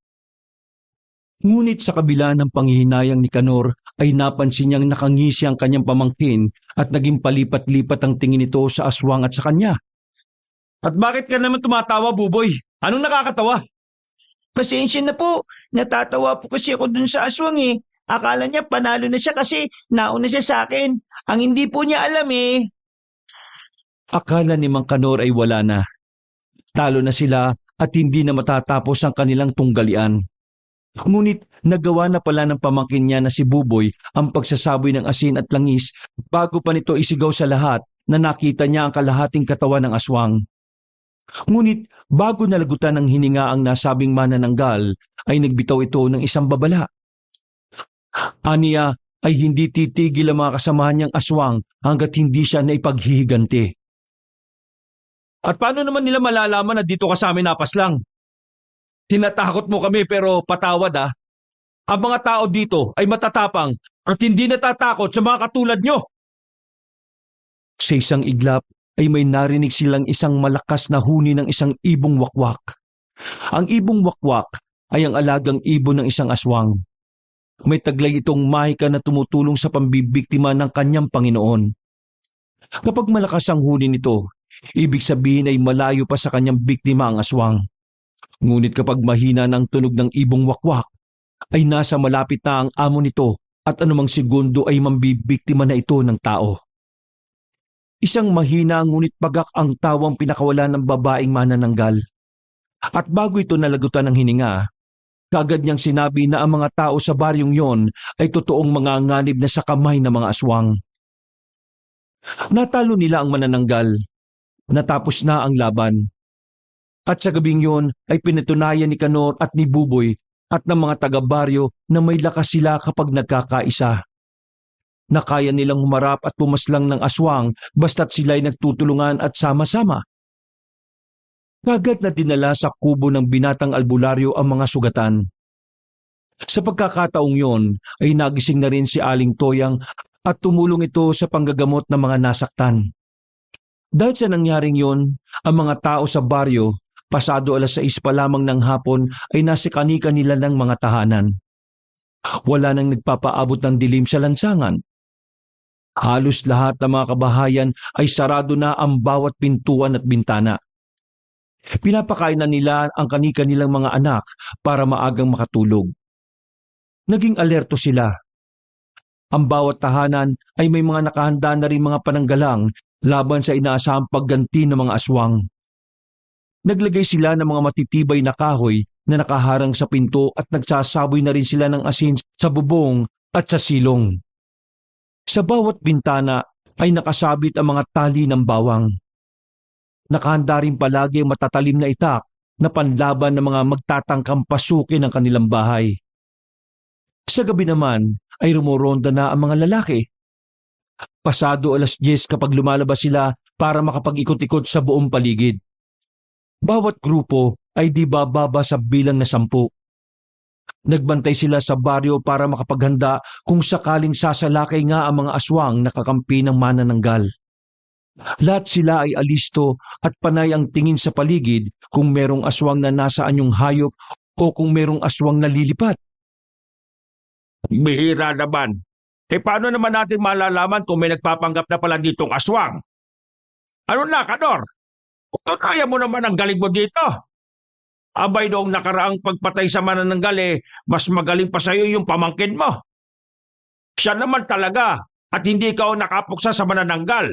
Ngunit sa kabila ng panghihinayang ni Kanor ay napansin niyang nakangisi ang kanyang pamangkin at naging palipat-lipat ang tingin nito sa aswang at sa kanya. At bakit ka naman tumatawa, Buboy? Anong nakakatawa? Pasensya na po. Natatawa po kasi ako dun sa aswang eh. Akala niya panalo na siya kasi nauna siya sa akin. Ang hindi po niya alam eh. Akala ni Mang Kanor ay wala na. Talo na sila at hindi na matatapos ang kanilang tunggalian. Ngunit nagawa na pala ng pamangkin niya na si Buboy ang pagsasaboy ng asin at langis bago pa nito isigaw sa lahat na nakita niya ang kalahating katawan ng aswang. Ngunit bago nalagutan ng hininga ang nasabing manananggal ay nagbitaw ito ng isang babala. Aniya ay hindi titigil ang mga kasamahan niyang aswang hanggat hindi siya naipaghihiganti. At paano naman nila malalaman na dito ka sa amin napas lang? Tinatakot mo kami pero patawad ah. Ang mga tao dito ay matatapang at hindi natatakot sa mga katulad nyo. Sa isang iglap ay may narinig silang isang malakas na huni ng isang ibong wakwak. Ang ibong wakwak ay ang alagang ibon ng isang aswang. May taglay itong mahika na tumutulong sa pambibiktima ng kanyang Panginoon. Kapag malakas ang huni nito, ibig sabihin ay malayo pa sa kanyang biktima ang aswang. Ngunit kapag mahina ng tunog ng ibong wakwak, ay nasa malapit na ang amo nito at anumang segundo ay mambibiktima na ito ng tao. Isang mahina ngunit pagak ang tawang pinakawala ng babaeng manananggal. At bago ito nalagutan ng hininga, kaagad niyang sinabi na ang mga tao sa baryong yon ay totoong mga nganib na sa kamay ng mga aswang. Natalo nila ang manananggal. Natapos na ang laban. At sa gabing yon ay pinatunayan ni Kanor at ni Buboy at ng mga taga-baryo na may lakas sila kapag nagkakaisa. Na kaya nilang humarap at pumaslang ng aswang basta't sila'y nagtutulungan at sama-sama. Kagad na dinala sa kubo ng binatang albularyo ang mga sugatan. Sa pagkakataong yon ay nagising na rin si Aling Toyang at tumulong ito sa panggagamot ng mga nasaktan. Dahil sa nangyaring yon, ang mga tao sa baryo, pasado 6:00 pa lamang ng hapon ay nasa kanika nila ng mga tahanan. Wala nang nagpapaabot ng dilim sa lansangan. Halos lahat ng mga kabahayan ay sarado na ang bawat pintuan at bintana. Pinapakain na nila ang kanika nilang mga anak para maagang makatulog. Naging alerto sila. Ang bawat tahanan ay may mga nakahanda na rin mga pananggalang laban sa inaasahang pagganti ng mga aswang. Naglagay sila ng mga matitibay na kahoy na nakaharang sa pinto at nagsasaboy na rin sila ng asin sa bubong at sa silong. Sa bawat bintana ay nakasabit ang mga tali ng bawang. Nakahanda rin palagi ang matatalim na itak na panlaban ng mga magtatangkang pasukin ang kanilang bahay. Sa gabi naman ay rumoronda na ang mga lalaki. Pasado 10:00 kapag lumalabas sila para makapag-ikot-ikot sa buong paligid. Bawat grupo ay di bababa sa bilang na 10. Nagbantay sila sa baryo para makapaghanda kung sakaling sasalakay nga ang mga aswang na kakampi ng manananggal. Lahat sila ay alisto at panay ang tingin sa paligid kung merong aswang na nasa anyong hayop o kung merong aswang na lilipat. Bihira naman. Paano naman natin malalaman kung may nagpapanggap na pala ditong aswang? Ano na, Kanor? Kaya mo naman ang galing mo dito. Abay noong nakaraang pagpatay sa manananggal mas magaling pa sa'yo yung pamangkin mo. Siya naman talaga at hindi ikaw nakapuksa sa manananggal.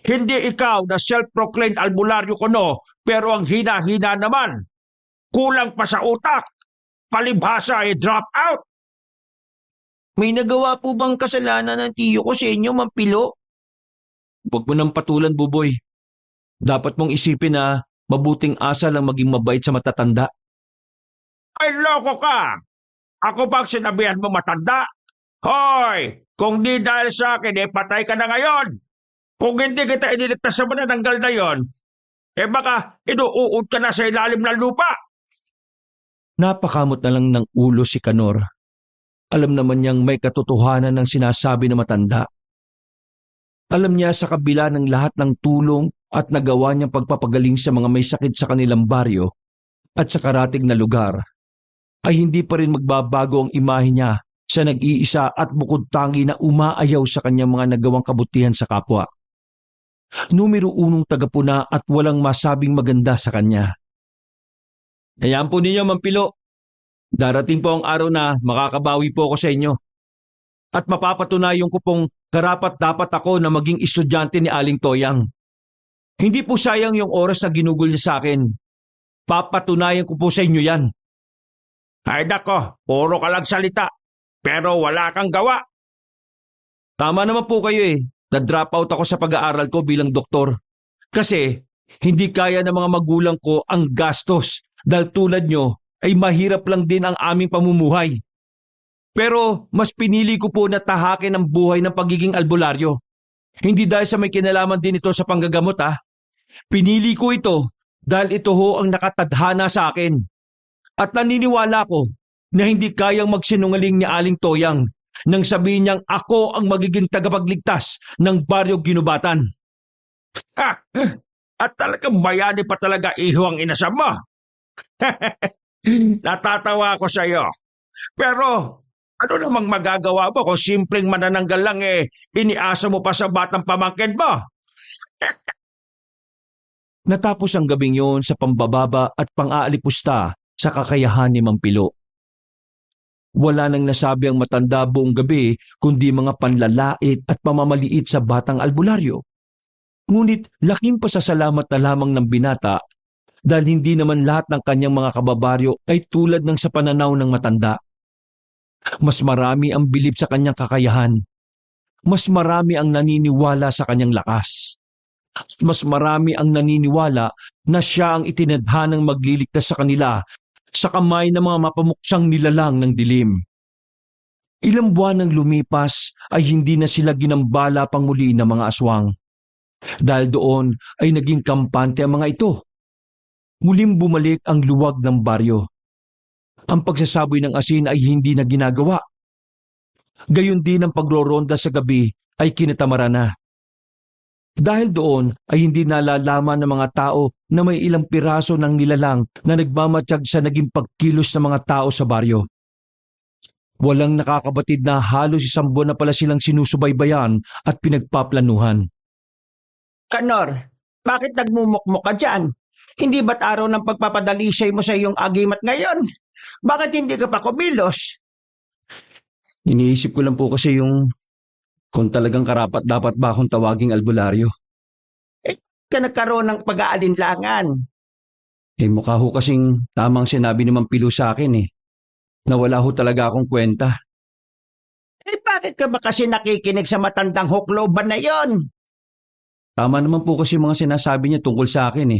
Hindi ikaw na self-proclaimed albularyo kuno pero ang hina-hina naman. Kulang pa sa utak. Palibhasa drop out. May nagawa po bang kasalanan ng tiyo ko sa inyo, Mampilo? Huwag mo nang patulan, Buboy. Dapat mong isipin na mabuting asa lang maging mabait sa matatanda. Ay, loko ka! Ako bang sinabihan mo matanda? Hoy! Kung di dahil sa akin, patay ka na ngayon! Kung hindi kita iniligtas sa manananggal na yon, baka inuuod ka na sa ilalim ng lupa! Napakamot na lang ng ulo si Kanor. Alam naman niyang may katotohanan ng sinasabi na matanda. Alam niya sa kabila ng lahat ng tulong at nagawa niyang pagpapagaling sa mga may sakit sa kanilang baryo at sa karatig na lugar, ay hindi pa rin magbabago ang imahe niya sa nag-iisa at bukod tangi na umaayaw sa kanyang mga nagawang kabutihan sa kapwa. Numero 1 tagapuna at walang masabing maganda sa kanya. Hayaan po ninyo, Mampilo. Darating po ang araw na makakabawi po ako sa inyo. At mapapatunayan ko pong karapat-dapat ako na maging estudyante ni Aling Toyang. Hindi po sayang yung oras na ginugol niya sa akin. Papatunayan ko po sa inyo yan. Ay nako, puro ka lang salita, pero wala kang gawa. Tama naman po kayo Na-drop out ako sa pag-aaral ko bilang doktor. Kasi hindi kaya ng mga magulang ko ang gastos dahil tulad nyo ay mahirap lang din ang aming pamumuhay. Pero mas pinili ko po na tahakin ang buhay ng pagiging albularyo. Hindi dahil sa may kinalaman din ito sa panggagamot Pinili ko ito dahil ito ho ang nakatadhana sa akin. At naniniwala ko na hindi kayang magsinungaling ni Aling Toyang nang sabihin niyang ako ang magiging tagapagligtas ng Baryo Ginubatan. Ha! At talagang bayani pa talaga iho ang inasam mo. Natatawa ako sa iyo. Pero ano namang magagawa mo kung simpleng manananggal lang iniasa mo pa sa batang pamangkin mo? Natapos ang gabing yon sa pambababa at pang-aalipusta sa kakayahan ni Mampilo. Wala nang nasabi ang matanda buong gabi kundi mga panlalait at pamamaliit sa batang albularyo. Ngunit laking pasasalamat na lamang ng binata dahil hindi naman lahat ng kanyang mga kababaryo ay tulad ng sa pananaw ng matanda. Mas marami ang bilib sa kanyang kakayahan. Mas marami ang naniniwala sa kanyang lakas. Mas marami ang naniniwala na siya ang itinadhanang magliligtas sa kanila sa kamay ng mga mapamuksang nilalang ng dilim. Ilang buwan nang lumipas ay hindi na sila ginambala pang muli ng mga aswang. Dahil doon ay naging kampante ang mga ito. Muling bumalik ang luwag ng baryo. Ang pagsasaboy ng asin ay hindi na ginagawa. Gayon din ang pagroronda sa gabi ay kinatamara na. Dahil doon ay hindi nalalaman ng mga tao na may ilang piraso ng nilalang na nagmamatsyag sa naging pagkilos ng mga tao sa baryo. Walang nakakabatid na halos 1 buwan na pala silang sinusubaybayan at pinagpaplanuhan. Kanor, bakit nagmumukmuk ka dyan? Hindi ba't araw ng pagpapadalisay mo sa iyong agimat ngayon? Bakit hindi ka pa kumilos? Iniisip ko lang po kasi kung talagang karapat dapat ba akong tawaging albularyo. Ka nagkaroon ng pag-aalinlangan. Mukha ho kasing tamang sinabi ni Mampilo sa akin na wala ho talaga akong kwenta. Bakit ka ba kasi nakikinig sa matandang hukloban na yon? Tama naman po kasi mga sinasabi niya tungkol sa akin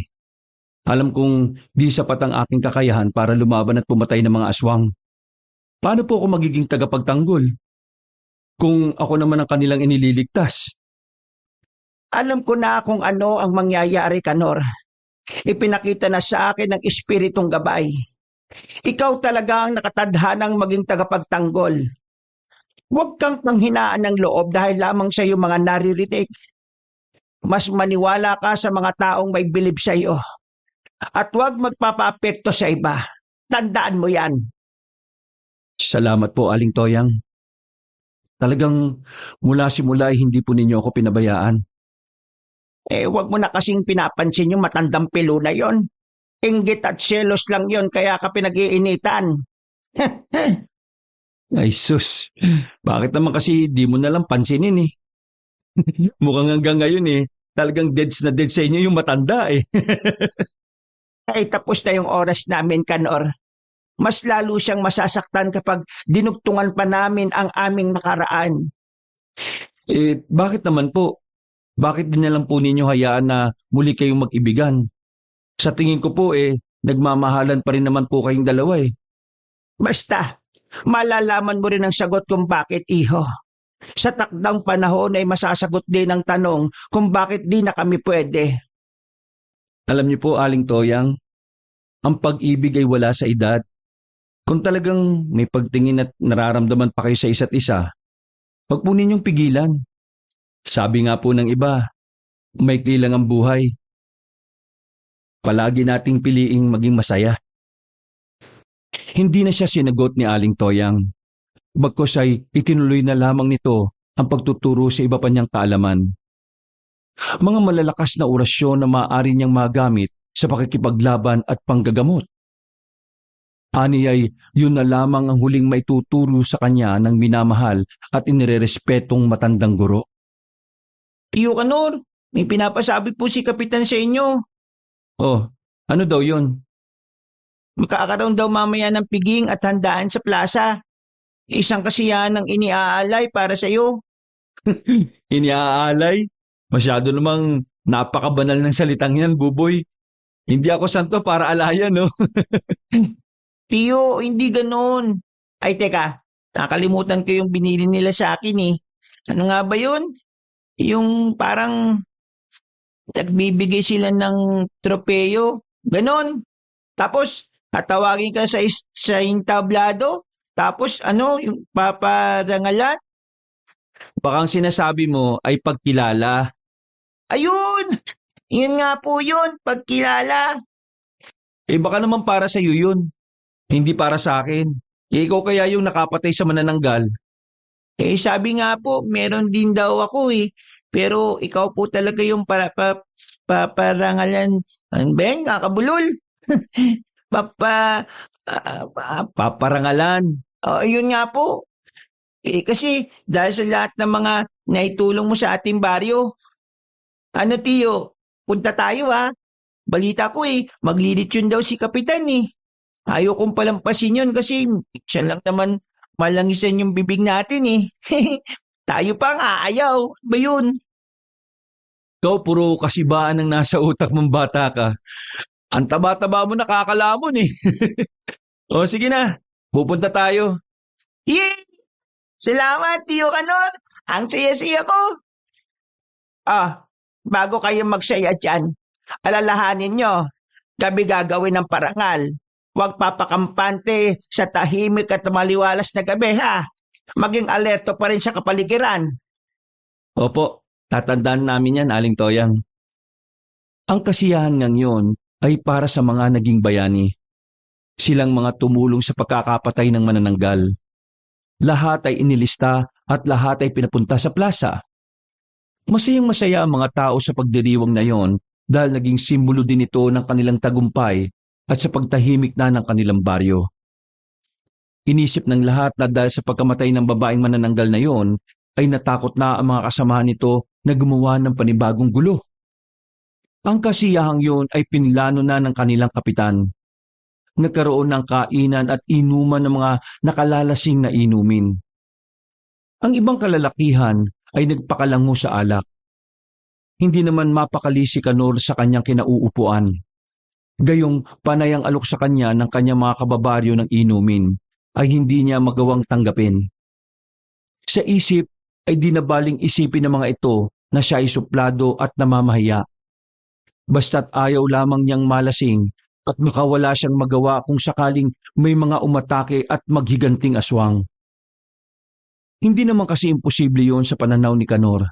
Alam kong di sapat ang aking kakayahan para lumaban at pumatay ng mga aswang. Paano po ako magiging tagapagtanggol? Kung ako naman ang kanilang inililigtas. Alam ko na kung ano ang mangyayari, Kanor. Ipinakita na sa akin ng espiritong gabay. Ikaw talaga ang nakatadhanang maging tagapagtanggol. Huwag kang panghinaan ng loob dahil lamang sa iyong mga naririnig. Mas maniwala ka sa mga taong may bilib sa iyo. At huwag magpapaapekto sa iba. Tandaan mo yan. Salamat po, Aling Toyang. Talagang mula simula ay hindi po ninyo ako pinabayaan. Huwag mo na kasing pinapansin yung matandang pilo na yon. Inggit at selos lang yon kaya ka pinag-iinitan. Ay sus, bakit naman kasi di mo nalang pansinin eh? Mukhang hanggang ngayon eh, talagang deads na dead sa inyo yung matanda eh. Ay tapos na yung oras namin, Kanor. Mas lalo siyang masasaktan kapag dinugtungan pa namin ang aming nakaraan. Bakit naman po? Bakit din na lang po ninyo hayaan na muli kayong mag-ibigan? Sa tingin ko po nagmamahalan pa rin naman po kayong dalawa eh. Basta, malalaman mo rin ang sagot kung bakit, iho. Sa takdang panahon ay masasagot din ang tanong kung bakit di na kami pwede. Alam niyo po, Aling Toyang, ang pag-ibig ay wala sa edad. Kung talagang may pagtingin at nararamdaman pa kayo sa isa't isa, huwag po ninyong pigilan. Sabi nga po ng iba, maikli lang ang buhay. Palagi nating piliing maging masaya. Hindi na siya sinagot ni Aling Toyang. Bagkus ay itinuloy na lamang nito ang pagtuturo sa iba pa niyang kaalaman. Mga malalakas na orasyon na maaari niyang magamit sa pakikipaglaban at panggagamot. Ani ay yun na lamang ang huling maituturo sa kanya ng minamahal at inirerespetong matandang guro. Tiyo Kanor, may pinapasabi po si Kapitan sa inyo. Oh, ano daw yun? Magkakaroon daw mamaya ng piging at handaan sa plaza. Isang kasiyahan ng iniaalay para sa iyo. Iniaalay? Masyado namang napakabanal ng salitang yan, Buboy. Hindi ako santo para alayan, no? Tiyo, hindi ganon. Ay teka, nakalimutan ko yung binili nila sa akin eh. Ano nga ba yun? Yung parang nagbibigay sila ng tropeyo. Ganon. Tapos, tatawagin ka sa entablado. Tapos yung paparangalan. Baka ang sinasabi mo ay pagkilala. Ayun! Yun nga po yun, pagkilala. Baka naman para sa iyo yun. Hindi para sa akin. Ikaw kaya yung nakapatay sa manananggal. Sabi nga po, meron din daw ako eh. Pero ikaw po talaga yung paparangalan. Ano ba yan? Kakabulol. Papa... Paparangalan. Yun nga po. Kasi dahil sa lahat ng mga naitulong mo sa ating baryo. Ano tiyo? Punta tayo ha. Balita ko maglilitsyon daw si Kapitan eh. Ayaw kong palampasin yun kasi siya lang naman malangisan yung bibig natin eh. Tayo pa nga ayaw. Ba yun? Ikaw puro kasibaan ang nasa utak mong bata ka. Ang taba-taba mo nakakalamon eh. O sige na, pupunta tayo. Yay! Salamat, Tiyo Kanor. Ang saya-saya ko. Bago kayo magsaya dyan, alalahanin nyo, gabi gagawin ng parangal. Huwag papakampante sa tahimik at maliwalas na gabi, ha? Maging alerto pa rin sa kapaligiran. Opo, tatandaan namin yan, Aling Toyang. Ang kasiyahan ngang yun ay para sa mga naging bayani. Silang mga tumulong sa pagkakapatay ng manananggal. Lahat ay inilista at lahat ay pinapunta sa plaza. Masayang-masaya ang mga tao sa pagdiriwang na yon dahil naging simbolo din ito ng kanilang tagumpay at sa pagtahimik na ng kanilang baryo. Inisip ng lahat na dahil sa pagkamatay ng babaeng manananggal na yon, ay natakot na ang mga kasamahan nito na gumawa ng panibagong gulo. Ang kasiyahang yon ay pinlano na ng kanilang kapitan. Nagkaroon ng kainan at inuman ng mga nakalalasing na inumin. Ang ibang kalalakihan ay nagpakalango sa alak. Hindi naman mapakali si Kanor sa kanyang kinauupuan. Gayong panay ang alok sa kanya ng kanyang mga kababaryo ng inumin ay hindi niya magawang tanggapin. Sa isip ay dinabaling isipin ng mga ito na siya ay suplado at namamahiya. Basta't ayaw lamang niyang malasing at makawala siyang magawa kung sakaling may mga umatake at maghiganting aswang. Hindi naman kasi imposible yon sa pananaw ni Kanor,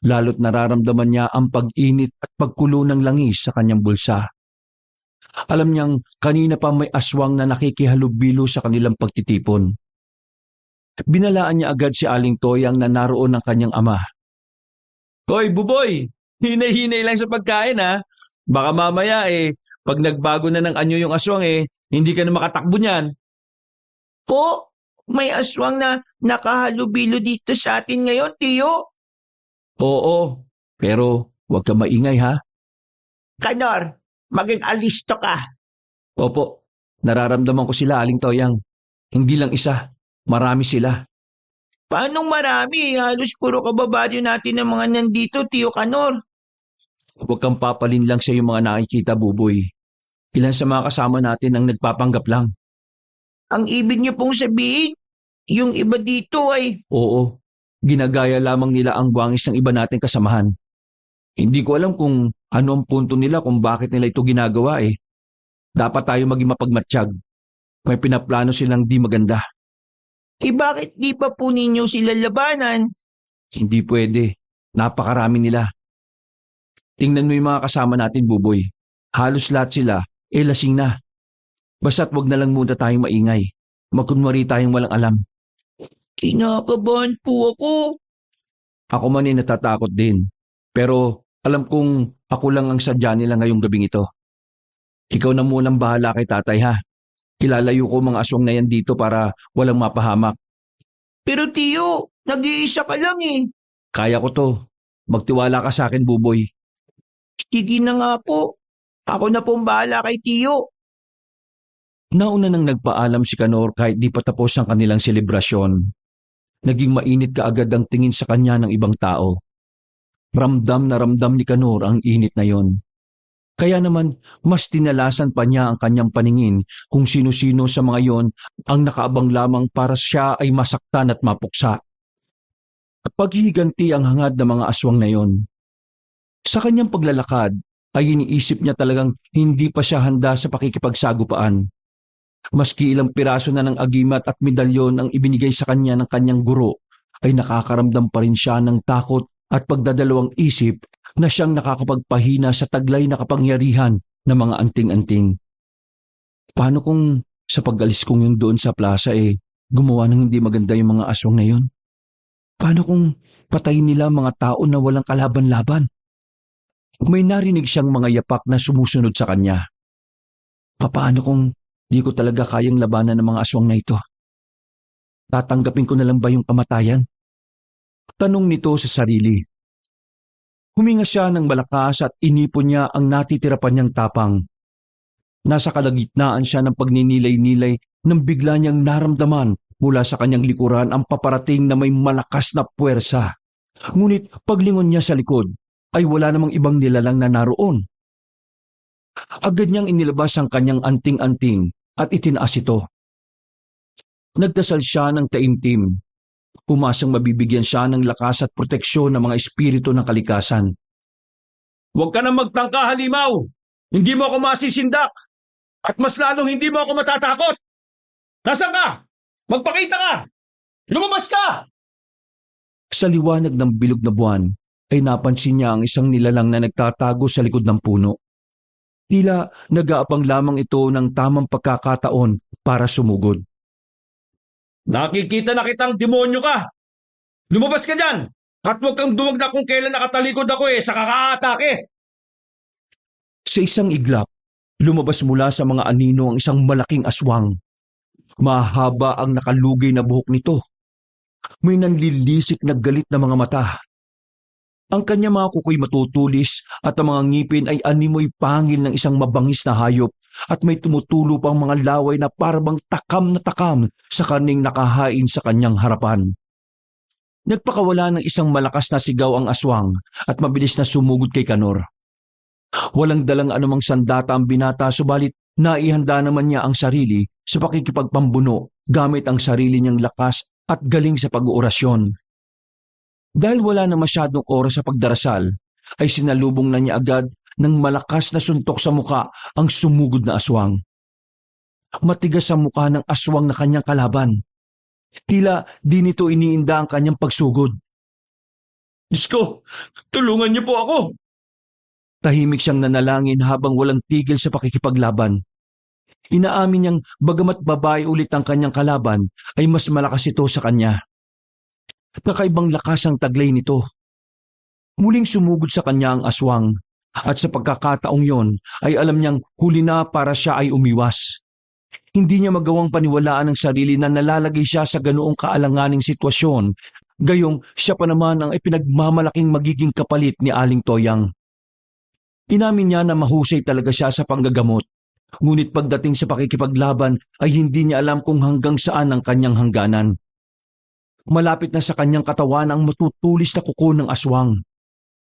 lalo't nararamdaman niya ang pag-init at pagkulo ng langis sa kanyang bulsa. Alam niyang kanina pa may aswang na nakikihalubilo sa kanilang pagtitipon. Binalaan niya agad si Aling Toyang na naroon ng kanyang ama. Hoy, Buboy! Hinay-hinay lang sa pagkain ha. Baka mamaya pag nagbago na ng anyo yung aswang hindi ka na makatakbo niyan. Po, may aswang na nakahalubilo dito sa atin ngayon, Tiyo. Oo, pero huwag ka maingay ha. Kanor, maging alisto ka. Opo, nararamdaman ko sila, Aling Toyang. Hindi lang isa, marami sila. Paanong marami? Halos puro kababayo natin ang mga nandito, Tiyo Kanor. Huwag kang papalin lang sa iyong mga nakikita, Buboy. Ilan sa mga kasama natin ang nagpapanggap lang. Ang ibig niyo pong sabihin, yung iba dito ay... Oo, ginagaya lamang nila ang buwangis ng iba nating kasamahan. Hindi ko alam kung ano ang punto nila kung bakit nila ito ginagawa Dapat tayo maging mapagmatsyag. May pinaplano silang di maganda. bakit di pa po ninyo sila labanan? Hindi pwede. Napakarami nila. Tingnan mo yung mga kasama natin, Buboy. Halos lahat sila, lasing na. Basta't wag na lang muna tayong maingay. Magkunwari tayong walang alam. Kinakabahan po ako. Ako man natatakot din. Pero alam kong ako lang ang sadya nila ngayong gabing ito. Ikaw na munang bahala kay tatay ha. Kilalayo ko mga aswang na yan dito para walang mapahamak. Pero Tiyo, nag-iisa ka lang Kaya ko to. Magtiwala ka sa akin, Buboy. Sige na nga po. Ako na pong bahala kay Tiyo. Nauna nang nagpaalam si Kanor kahit di pa tapos ang kanilang selebrasyon. Naging mainit kaagad ang tingin sa kanya ng ibang tao. Ramdam na ramdam ni Kanor ang init na yon. Kaya naman, mas tinalasan pa niya ang kanyang paningin kung sino-sino sa mga yon ang nakaabang lamang para siya ay masaktan at mapuksa. Paghihiganti ang hangad ng mga aswang na yon. Sa kanyang paglalakad, ay iniisip niya talagang hindi pa siya handa sa pakikipagsagupaan. Maski ilang piraso na ng agimat at medalyon ang ibinigay sa kanya ng kanyang guro, ay nakakaramdam pa rin siya ng takot at pagdadalawang isip na siyang nakakapagpahina sa taglay na kapangyarihan ng mga anting-anting. Paano kung sa pag-alis kong yun doon sa plaza gumawa ng hindi maganda yung mga aswang na yun? Paano kung patayin nila mga tao na walang kalaban-laban? May narinig siyang mga yapak na sumusunod sa kanya. Paano kung di ko talaga kayang labanan ng mga aswang na ito? Tatanggapin ko na lang ba yung kamatayan? Tanong nito sa sarili. Huminga siya ng malakas at inipon niya ang natitira pa niyang tapang. Nasa kalagitnaan siya ng pagninilay-nilay nang bigla niyang naramdaman mula sa kanyang likuran ang paparating na may malakas na puwersa. Ngunit paglingon niya sa likod, ay wala namang ibang nilalang na naroon. Agad niyang inilabas ang kanyang anting-anting at itinaas ito. Nagdasal siya ng taimtim. Umasang mabibigyan siya ng lakas at proteksyon ng mga espiritu ng kalikasan. Huwag ka na magtangka, halimaw! Hindi mo ako masisindak! At mas lalong hindi mo ako matatakot! Nasaan ka? Magpakita ka! Lumabas ka! Sa liwanag ng bilog na buwan, ay napansin niya ang isang nilalang na nagtatago sa likod ng puno. Tila nag-aabang lamang ito ng tamang pagkakataon para sumugod. Nakikita na kitang demonyo ka! Lumabas ka dyan! At huwag kang duwag na kung kailan nakatalikod ako sa kakaatake! Sa isang iglap, lumabas mula sa mga anino ang isang malaking aswang. Mahaba ang nakalugay na buhok nito. May nanlilisik na galit na mga mata. Ang kanya mga kukoy matutulis at ang mga ngipin ay animoy pangil ng isang mabangis na hayop at may tumutulo pang mga laway na parabang takam na takam sa kaning nakahain sa kanyang harapan. Nagpakawala ng isang malakas na sigaw ang aswang at mabilis na sumugod kay Kanor. Walang dalang anumang sandata ang binata subalit naihanda naman niya ang sarili sa pakikipagpambuno gamit ang sarili niyang lakas at galing sa pag-uorasyon. Dahil wala na masyadong oras sa pagdarasal, ay sinalubong na niya agad nang malakas na suntok sa muka ang sumugod na aswang. Matigas ang mukha ng aswang na kanyang kalaban. Tila di nito iniinda ang kanyang pagsugod. Diyos ko, tulungan niyo po ako. Tahimik siyang nanalangin habang walang tigil sa pakikipaglaban. Inaamin niyang bagamat babae ulit ang kanyang kalaban ay mas malakas ito sa kanya. Kakaibang lakas ang taglay nito. Muling sumugod sa kanya ang aswang at sa pagkakataong yon ay alam niyang huli na para siya ay umiwas. Hindi niya magawang paniwalaan ang sarili na nalalagay siya sa ganoong kaalanganing sitwasyon, gayong siya pa naman ang ipinagmamalaking magiging kapalit ni Aling Toyang. Inamin niya na mahusay talaga siya sa panggagamot, ngunit pagdating sa pakikipaglaban ay hindi niya alam kung hanggang saan ang kanyang hangganan. Malapit na sa kanyang katawan ang matutulis na kuko ng aswang.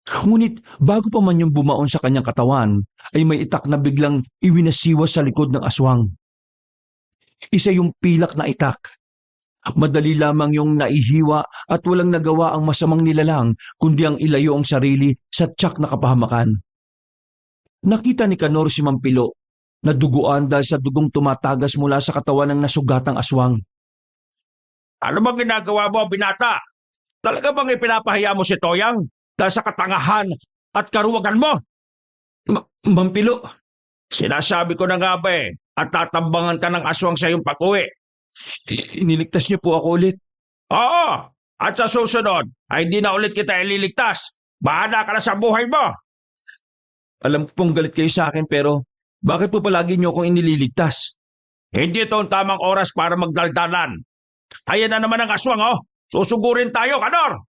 Ngunit bago pa man yung bumaon sa kanyang katawan, ay may itak na biglang iwinasiwas sa likod ng aswang. Isa yung pilak na itak. Madali lamang yung naihiwa at walang nagawa ang masamang nilalang kundi ang ilayo ang sarili sa tiyak na kapahamakan. Nakita ni Canor si Mampilo na duguan dahil sa dugong tumatagas mula sa katawan ng nasugatang aswang. Ano bang ginagawa mo, binata? Talaga bang ipinapahiya mo si Toyang dahil sa katangahan at karuwagan mo? Mampilo, Sinasabi ko na nga ba at tatambangan ka ng aswang sa iyong pag-uwi. iniligtas niyo po ako ulit. Oo, at sa susunod ay hindi na ulit kita ililigtas. Bahala ka na sa buhay mo. Alam ko pong galit kayo sa akin pero bakit po palagi niyo akong inililigtas? Hindi ito ang tamang oras para magdaldalan. Ayan na naman ang aswang, oh. Susugurin tayo, Canor.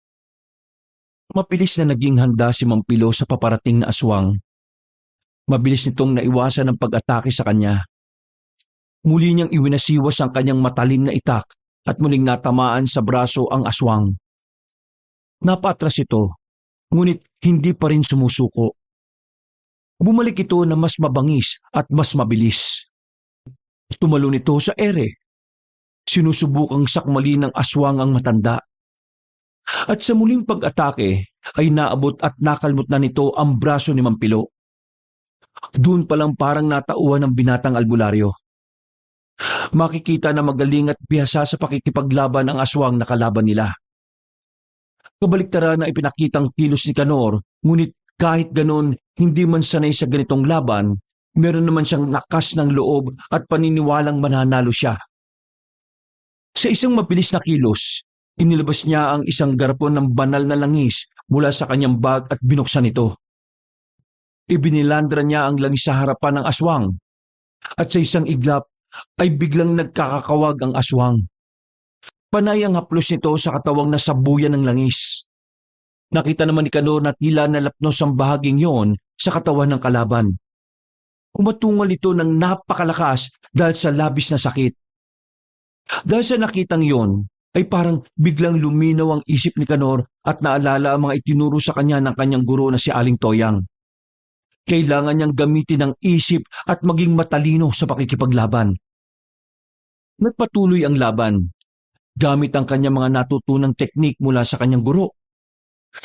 Mabilis na naging handa si Mampilo sa paparating na aswang. Mabilis nitong naiwasan ang pag-atake sa kanya. Muli niyang iwinasiwas ang kanyang matalim na itak at muling natamaan sa braso ang aswang. Napatras ito, ngunit hindi pa rin sumusuko. Bumalik ito na mas mabangis at mas mabilis. Tumalon ito sa ere. Sinusubukang sakmali ng aswang ang matanda. At sa muling pag-atake ay naabot at nakalmot na nito ang braso ni Mampilo. Doon pa lang parang natauhan ng binatang albularyo. Makikita na magaling at bihasa sa pakikipaglaban ang aswang na kalaban nila. Kabaliktaran na ipinakitang kilos ni Canor, ngunit kahit ganon hindi man sanay sa ganitong laban, meron naman siyang lakas ng loob at paniniwalang mananalo siya. Sa isang mabilis na kilos, inilabas niya ang isang garapon ng banal na langis mula sa kanyang bag at binuksan ito. Ibinilandra niya ang langis sa harapan ng aswang at sa isang iglap ay biglang nagkakakawag ang aswang. Panay ang haplos nito sa katawang nasabuyan ng langis. Nakita naman ni Canor na tila nalapnos ang bahaging yon sa katawan ng kalaban. Umatungal ito ng napakalakas dahil sa labis na sakit. Dahil sa nakitang yon, ay parang biglang luminaw ang isip ni Canor at naalala ang mga itinuro sa kanya ng kanyang guro na si Aling Toyang. Kailangan niyang gamitin ang isip at maging matalino sa pakikipaglaban. Nagpatuloy ang laban, gamit ang kanyang mga natutunang teknik mula sa kanyang guro.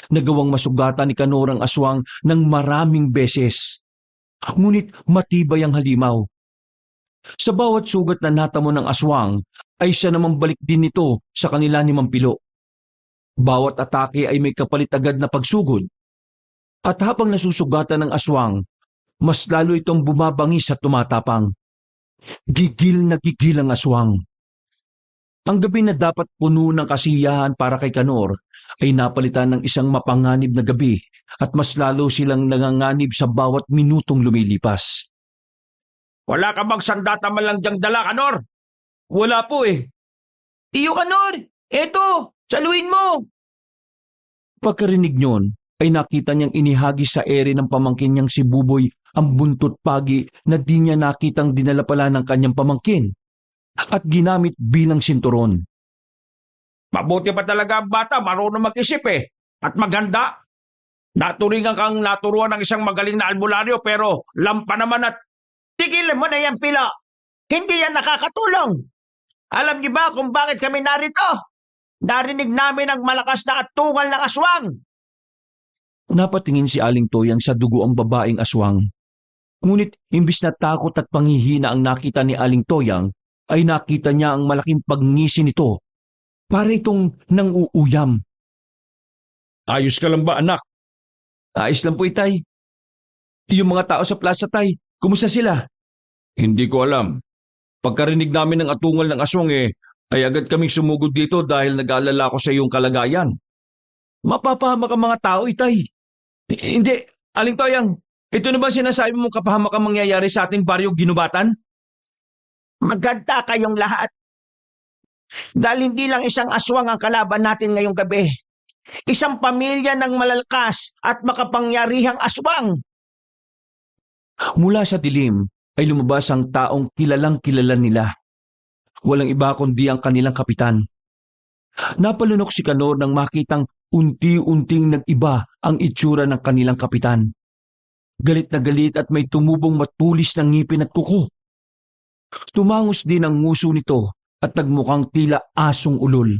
Nagawang masugatan ni Canor ang aswang ng maraming beses. Ngunit matibay ang halimaw. Sa bawat sugat na natamo ng aswang, ay siya namang balik din nito sa kanila ni Mampilo. Bawat atake ay may kapalit agad na pagsugod. At habang nasusugatan ng aswang, mas lalo itong bumabangis at tumatapang. Gigil na gigil ang aswang. Ang gabi na dapat puno ng kasiyahan para kay Canor ay napalitan ng isang mapanganib na gabi at mas lalo silang nanganganib sa bawat minutong lumilipas. Wala ka bang sandata man lang diyang dala, Canor? Wala po eh. Tiyo Canor, eto, saluin mo. Pagkarinig niyon, ay nakita niyang inihagi sa ere ng pamangkin niyang si Buboy ang buntot pagi na di niya nakitang dinala pala ng kanyang pamangkin at ginamit bilang sinturon. Mabuti pa talaga ang bata, marunong mag-isip at maganda. Naturingan kang naturuan ng isang magaling na albularyo pero lampa naman at... Tigilan mo na yan, Pilo. Hindi yan nakakatulong. Alam niyo ba kung bakit kami narito? Narinig namin ang malakas na atungal ng aswang. Napatingin si Aling Toyang sa dugo ang babaeng aswang. Ngunit imbis na takot at panghihina ang nakita ni Aling Toyang, ay nakita niya ang malaking pagngisi nito. Para itong nang-uuyam. Ayos ka lang ba, anak? Ayos lang po, itay. Yung mga tao sa plaza, tay, kumusta sila? Hindi ko alam. Pagkarinig namin ng atungal ng aswang ay agad kaming sumugod dito dahil nag-aalala ko sa iyong kalagayan. Mapapahamak ang mga tao, itay. Hindi, Aling Toyang, ito na ba sinasabi mong kapahamak ang mangyayari sa ating baryo ginubatan? Maganda kayong lahat. Dahil hindi lang isang aswang ang kalaban natin ngayong gabi. Isang pamilya ng malalakas at makapangyarihang aswang. Mula sa dilim ay lumabas ang taong kilalang kilala nila. Walang iba kundi ang kanilang kapitan. Napalunok si Kanor nang makitang unti-unting nag-iba ang itsura ng kanilang kapitan. Galit na galit at may tumubong matulis ng ngipin at kuko. Tumangos din ang nguso nito at nagmukhang tila asong ulol.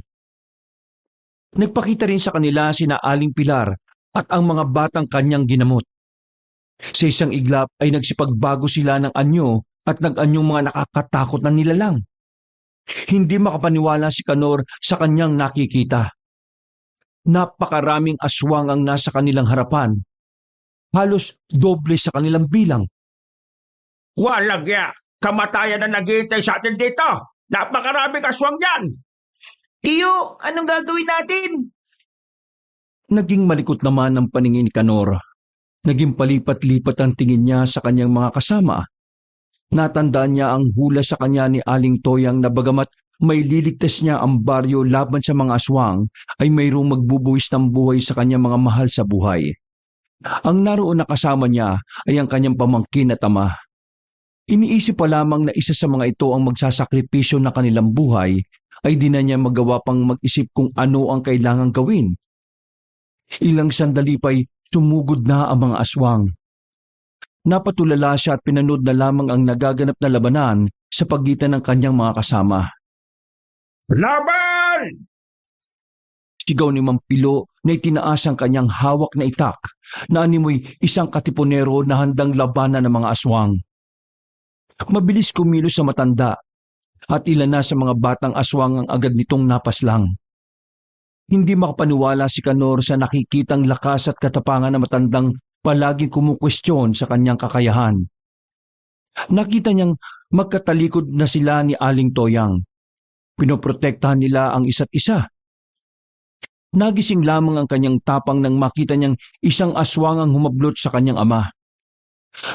Nagpakita rin sa kanila sina Aling Pilar at ang mga batang kanyang ginamot. Sa isang iglap ay nagsipagbago sila ng anyo at nag-anyong mga nakakatakot na nilalang. Hindi makapaniwala si Kanor sa kanyang nakikita. Napakaraming aswang ang nasa kanilang harapan. Halos doble sa kanilang bilang. Walang ya! Kamatayan na naghihintay sa atin dito! Napakaraming aswang yan! Tiyo, anong gagawin natin? Naging malikot naman ang paningin ni Kanor. Naging palipat-lipat ang tingin niya sa kanyang mga kasama. Natandaan niya ang hula sa kanya ni Aling Toyang na bagamat may liligtas niya ang baryo laban sa mga aswang, ay mayroong magbubuwis ng buhay sa kanyang mga mahal sa buhay. Ang naroon na kasama niya ay ang kanyang pamangkin at ama. Iniisip pa lamang na isa sa mga ito ang magsasakripisyo na kanilang buhay, ay di na niya magawa pang mag-isip kung ano ang kailangang gawin. Ilang sandali pa'y sumugod na ang mga aswang. Napatulala siya at pinanood na lamang ang nagaganap na labanan sa pagitan ng kanyang mga kasama. Laban! Sigaw ni Mampilo na itinaas ang kanyang hawak na itak na animoy isang katipunero na handang labanan ng mga aswang. Mabilis kumilos sa matanda at ilan na sa mga batang aswang ang agad nitong napaslang. Hindi makapaniwala si Kanor sa nakikitang lakas at katapangan na matandang palaging kumukwestiyon sa kanyang kakayahan. Nakita niyang magkatalikod na sila ni Aling Toyang. Pinoprotektahan nila ang isa't isa. Nagising lamang ang kanyang tapang nang makita niyang isang aswang ang humablot sa kanyang ama.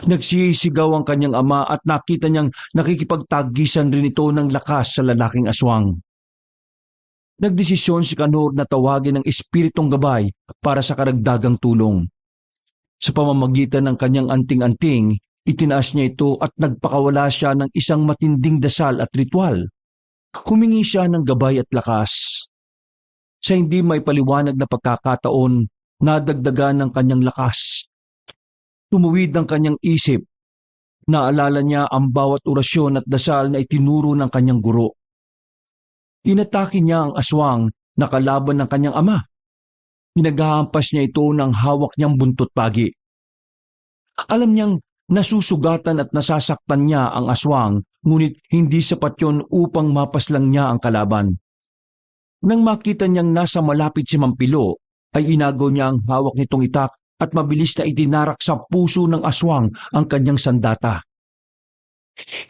Nagsisigaw ang kanyang ama at nakita niyang nakikipagtagisan rin ito ng lakas sa lalaking aswang. Nagdesisyon si Kanor na tawagin ang espiritong gabay para sa karagdagang tulong. Sa pamamagitan ng kanyang anting-anting, itinaas niya ito at nagpakawala siya ng isang matinding dasal at ritual. Humingi siya ng gabay at lakas. Sa hindi may paliwanag na pagkakataon, nadagdagan ng kanyang lakas. Tumuwid ang kanyang isip. Naalala niya ang bawat orasyon at dasal na itinuro ng kanyang guro. Inatake niya ang aswang na kalaban ng kanyang ama. Pinaghahampas niya ito ng hawak niyang buntot pagi. Alam niyang nasusugatan at nasasaktan niya ang aswang, ngunit hindi sapat yon upang mapaslang niya ang kalaban. Nang makita niyang nasa malapit si Mampilo, ay inagaw niya ang hawak nitong itak at mabilis na itinarak sa puso ng aswang ang kanyang sandata.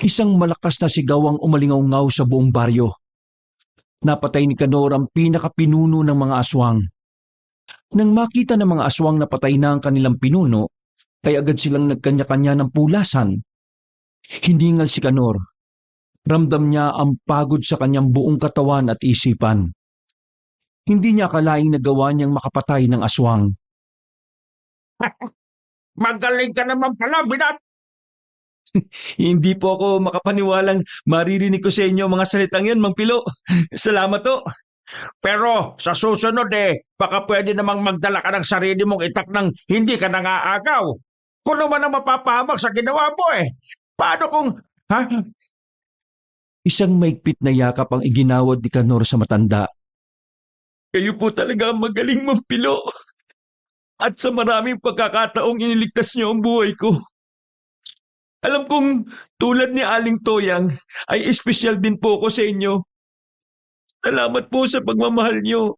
Isang malakas na sigaw ang umalingaw-ngaw sa buong baryo. Napatay ni Kanor ang pinakapinuno ng mga aswang. Nang makita ng mga aswang na patay na ang kanilang pinuno, ay agad silang nagkanya-kanya ng pulasan. Hiningal si Kanor. Ramdam niya ang pagod sa kanyang buong katawan at isipan. Hindi niya akalaing nagawa niyang makapatay ng aswang. Magaling ka naman pala, binat! Hindi po ako makapaniwalang maririnig ko sa inyo mga salitang yun, Mang Pilo. Salamat to. Pero sa susunod baka pwede namang magdala ka ng sarili mong itak ng hindi ka nangaagaw. Kung naman ang mapapahamak sa ginawa mo Paano kung... Ha? Isang maigpit na yakap ang iginawad ni Kanor sa matanda. Kayo po talaga ang magaling, Mang Pilo. At sa maraming pagkakataong iniligtas niyo ang buhay ko. Alam kong tulad ni Aling Toyang ay espesyal din po ako sa inyo. Salamat po sa pagmamahal niyo.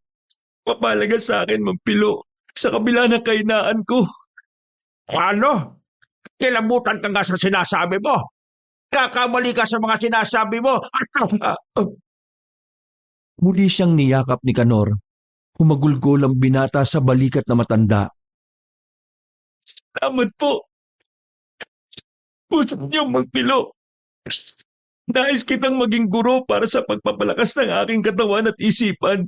Papalaga sa akin, Mampilo, sa kabila ng kahinaan ko. Ano? Kilabutan ka nga sa sinasabi mo. Kakamali ka sa mga sinasabi mo. Muli siyang niyakap ni Kanor. Humagulgol ang binata sa balikat na matanda. Salamat po. Puso niyo, Mampilo. Nais kitang maging guro para sa pagpapalakas ng aking katawan at isipan.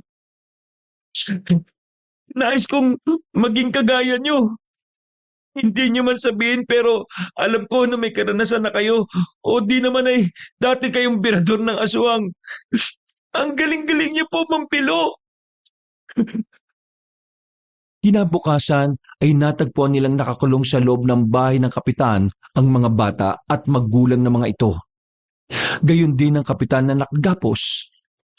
Nais kong maging kagaya niyo. Hindi niyo man sabihin pero alam ko na may karanasan na kayo o di naman ay dati kayong birador ng aswang. Ang galing-galing niyo po, Mampilo. Kinabukasan ay natagpuan nilang nakakulong sa loob ng bahay ng kapitan ang mga bata at magulang ng mga ito. Gayon din ang kapitan na nakagapos.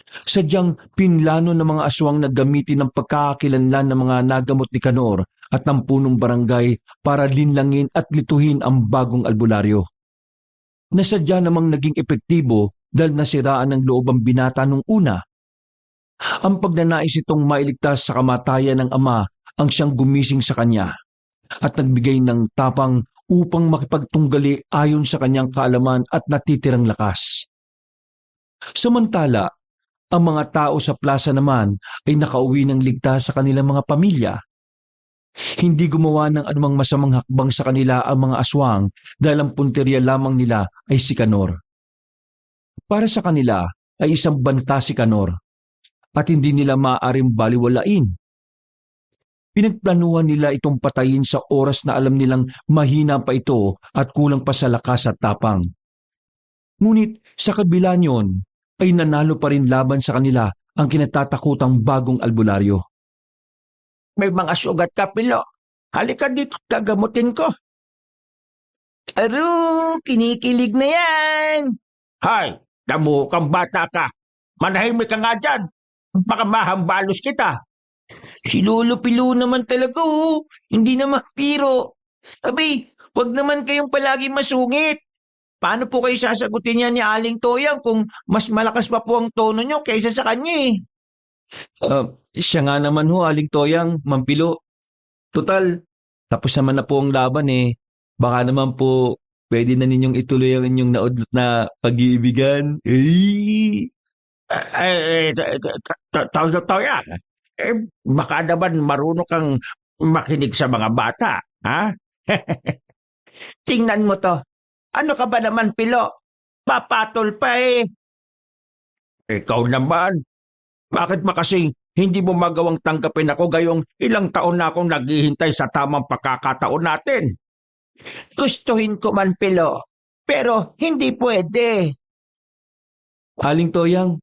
Sadyang pinlano ng mga aswang na gamitin ang pagkakakilanlan ng mga nagamot ni Kanor at ng punong barangay para linlangin at lituhin ang bagong albularyo. Nasadya namang naging epektibo dahil nasiraan ng loob ang binata nung una. Ang pagnanais itong mailigtas sa kamatayan ng ama ang siyang gumising sa kanya at nagbigay ng tapang upang makipagtunggali ayon sa kanyang kaalaman at natitirang lakas. Samantala, ang mga tao sa plaza naman ay nakauwi ng ligtas sa kanilang mga pamilya. Hindi gumawa ng anumang masamang hakbang sa kanila ang mga aswang dahil ang punteriya lamang nila ay si Kanor. Para sa kanila ay isang banta si Kanor at hindi nila maaaring baliwalain. Pinagplanuhan nila itong patayin sa oras na alam nilang mahina pa ito at kulang pa sa lakas at tapang. Ngunit sa kabila niyon ay nanalo pa rin laban sa kanila ang kinatatakutang bagong albularyo. May mga sugat ka, Pilo. Halika dito, kagamutin ko. Aro, kinikilig na yan. Hay, damo kang bata ka. Manahimik ka nga dyan. Baka mahambalos kita. Si Lolo Pilo naman talaga, oh. Hindi naman piro. Abay, wag naman kayong palagi masungit. Paano po kayo sasagutin niya ni Aling Toyang kung mas malakas pa po ang tono niyo kaysa sa kanya eh? Siya nga naman ho, Aling Toyang, Mampilo. Total, tapos naman na po ang laban eh. Baka naman po pwede na ninyong ituloy ang inyong naudlot na pag-iibigan. Toyang. Baka naman marunong kang makinig sa mga bata, ha? Tingnan mo to. Ano ka ba naman, Pilo? Papatol pa eh. Ikaw naman. Bakit ba kasing hindi mo magawang tanggapin ako gayong ilang taon na akong naghihintay sa tamang pagkakataon natin? Gustuhin ko man, Pilo. Pero hindi pwede. Aling Toyang,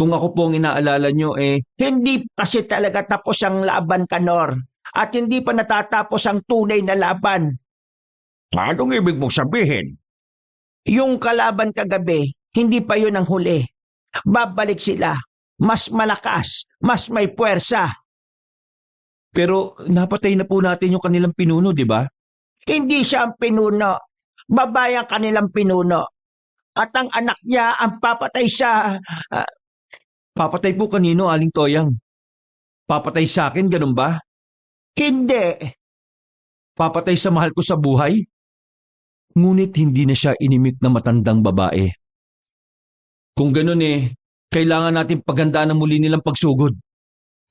kung ako po ang inaalala nyo Hindi kasi talaga tapos ang laban, Kanor. At hindi pa natatapos ang tunay na laban. Anong ibig mong sabihin? Yung kalaban kagabi, hindi pa yun ang huli. Babalik sila. Mas malakas, mas may puwersa. pero napatay na po natin yung kanilang pinuno, di ba? Hindi siya ang pinuno. Babae ang kanilang pinuno. At ang anak niya ang papatay sa... Papatay po kanino, Aling Toyang? Papatay sa akin, ganun ba? Hindi. Papatay sa mahal ko sa buhay? Ngunit hindi na siya inimik na matandang babae. Kung ganun kailangan natin paghandaan na muli nilang pagsugod.